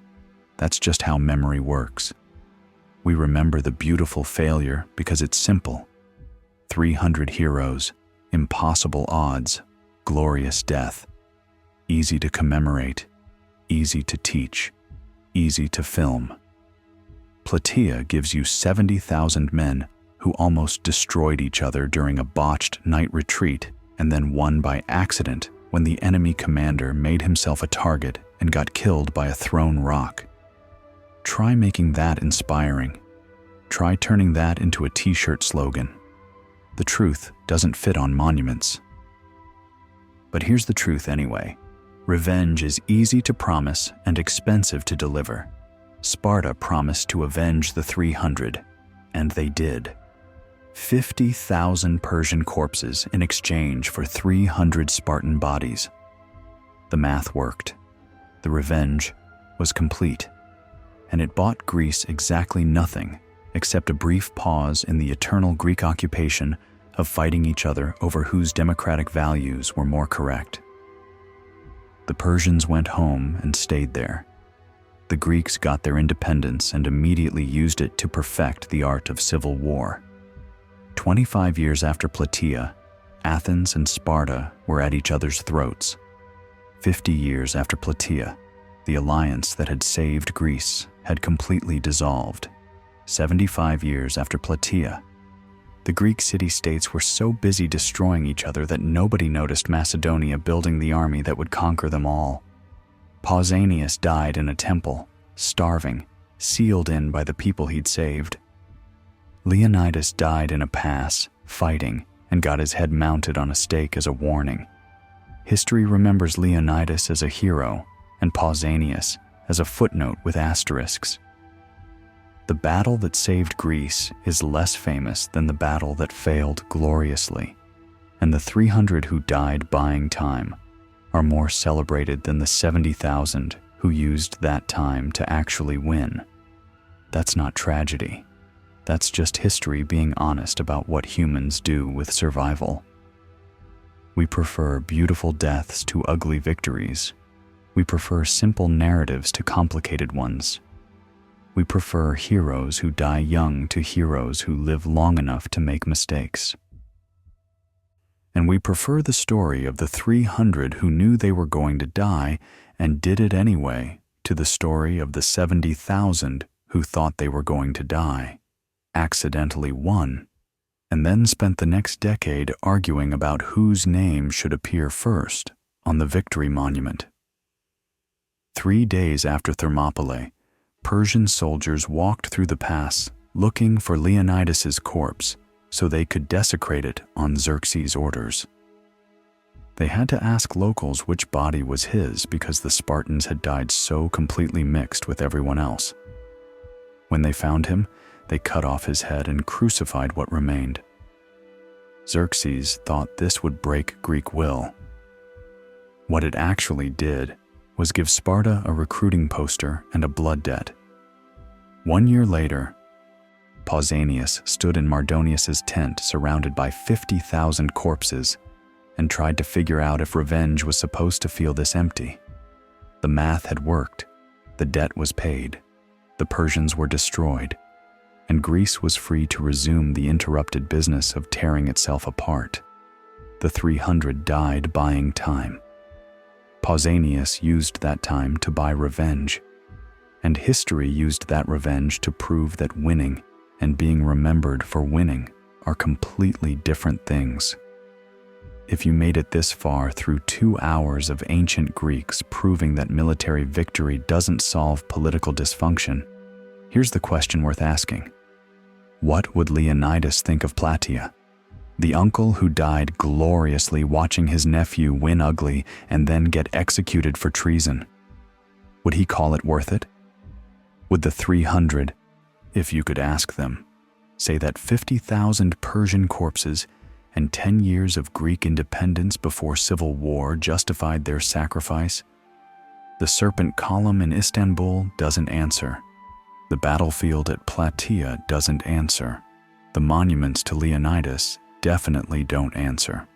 that's just how memory works. We remember the beautiful failure because it's simple. 300 heroes, impossible odds, glorious death. Easy to commemorate, easy to teach, easy to film. Plataea gives you 70,000 men who almost destroyed each other during a botched night retreat and then won by accident when the enemy commander made himself a target and got killed by a thrown rock. Try making that inspiring. Try turning that into a t-shirt slogan. The truth doesn't fit on monuments. But here's the truth anyway. Revenge is easy to promise and expensive to deliver. Sparta promised to avenge the 300, and they did. 50,000 Persian corpses in exchange for 300 Spartan bodies. The math worked. The revenge was complete, and it bought Greece exactly nothing except a brief pause in the eternal Greek occupation of fighting each other over whose democratic values were more correct. The Persians went home and stayed there. The Greeks got their independence and immediately used it to perfect the art of civil war. 25 years after Plataea, Athens and Sparta were at each other's throats. 50 years after Plataea, the alliance that had saved Greece had completely dissolved. 75 years after Plataea, the Greek city-states were so busy destroying each other that nobody noticed Macedonia building the army that would conquer them all. Pausanias died in a temple, starving, sealed in by the people he'd saved. Leonidas died in a pass, fighting, and got his head mounted on a stake as a warning. History remembers Leonidas as a hero and Pausanias as a footnote with asterisks. The battle that saved Greece is less famous than the battle that failed gloriously, and the 300 who died buying time are more celebrated than the 70,000 who used that time to actually win. That's not tragedy. That's just history being honest about what humans do with survival. We prefer beautiful deaths to ugly victories. We prefer simple narratives to complicated ones. We prefer heroes who die young to heroes who live long enough to make mistakes. And we prefer the story of the 300 who knew they were going to die and did it anyway to the story of the 70,000 who thought they were going to die, accidentally won, and then spent the next decade arguing about whose name should appear first on the victory monument. 3 days after Thermopylae, Persian soldiers walked through the pass looking for Leonidas's corpse so they could desecrate it on Xerxes' orders. They had to ask locals which body was his because the Spartans had died so completely mixed with everyone else. When they found him, they cut off his head and crucified what remained. Xerxes thought this would break Greek will. What it actually did was give Sparta a recruiting poster and a blood debt. 1 year later, Pausanias stood in Mardonius's tent surrounded by 50,000 corpses and tried to figure out if revenge was supposed to feel this empty. The math had worked, the debt was paid, the Persians were destroyed, and Greece was free to resume the interrupted business of tearing itself apart. The 300 died buying time. Pausanias used that time to buy revenge, and history used that revenge to prove that winning and being remembered for winning are completely different things. If you made it this far through 2 hours of ancient Greeks proving that military victory doesn't solve political dysfunction, here's the question worth asking. What would Leonidas think of Plataea? The uncle who died gloriously watching his nephew win ugly and then get executed for treason. Would he call it worth it? Would the 300, if you could ask them, say that 50,000 Persian corpses and 10 years of Greek independence before civil war justified their sacrifice? The Serpent Column in Istanbul doesn't answer. The battlefield at Plataea doesn't answer. The monuments to Leonidas definitely don't answer.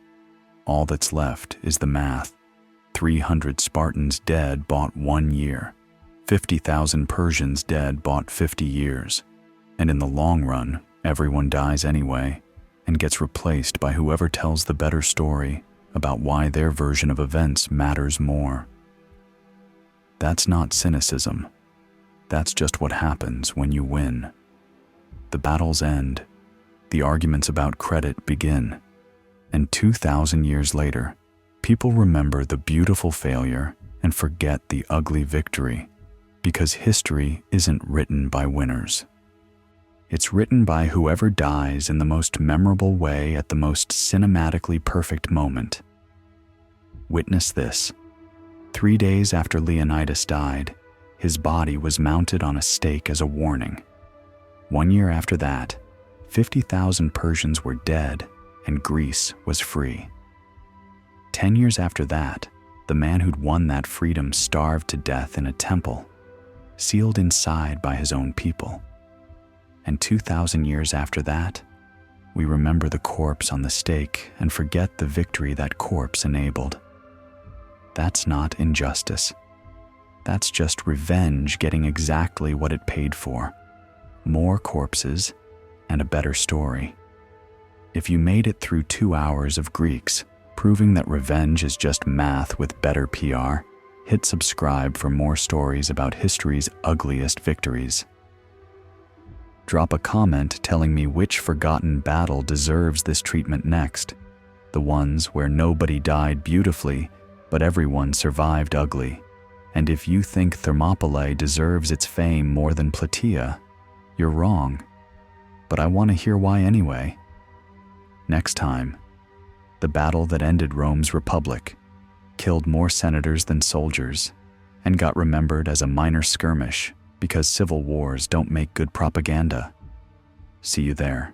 All that's left is the math. 300 Spartans dead bought 1 year. 50,000 Persians dead bought 50 years. And in the long run, everyone dies anyway and gets replaced by whoever tells the better story about why their version of events matters more. That's not cynicism. That's just what happens when you win. The battles end. The arguments about credit begin. And 2,000 years later, people remember the beautiful failure and forget the ugly victory, because history isn't written by winners. It's written by whoever dies in the most memorable way at the most cinematically perfect moment. Witness this. 3 days after Leonidas died, his body was mounted on a stake as a warning. 1 year after that, 50,000 Persians were dead and Greece was free. 10 years after that, the man who'd won that freedom starved to death in a temple, sealed inside by his own people. And 2,000 years after that, we remember the corpse on the stake and forget the victory that corpse enabled. That's not injustice. That's just revenge getting exactly what it paid for. More corpses and a better story. If you made it through 2 hours of Greeks, proving that revenge is just math with better PR, hit subscribe for more stories about history's ugliest victories. Drop a comment telling me which forgotten battle deserves this treatment next. The ones where nobody died beautifully, but everyone survived ugly. And if you think Thermopylae deserves its fame more than Plataea, you're wrong. But I want to hear why anyway. Next time, the battle that ended Rome's republic, killed more senators than soldiers, and got remembered as a minor skirmish because civil wars don't make good propaganda. See you there.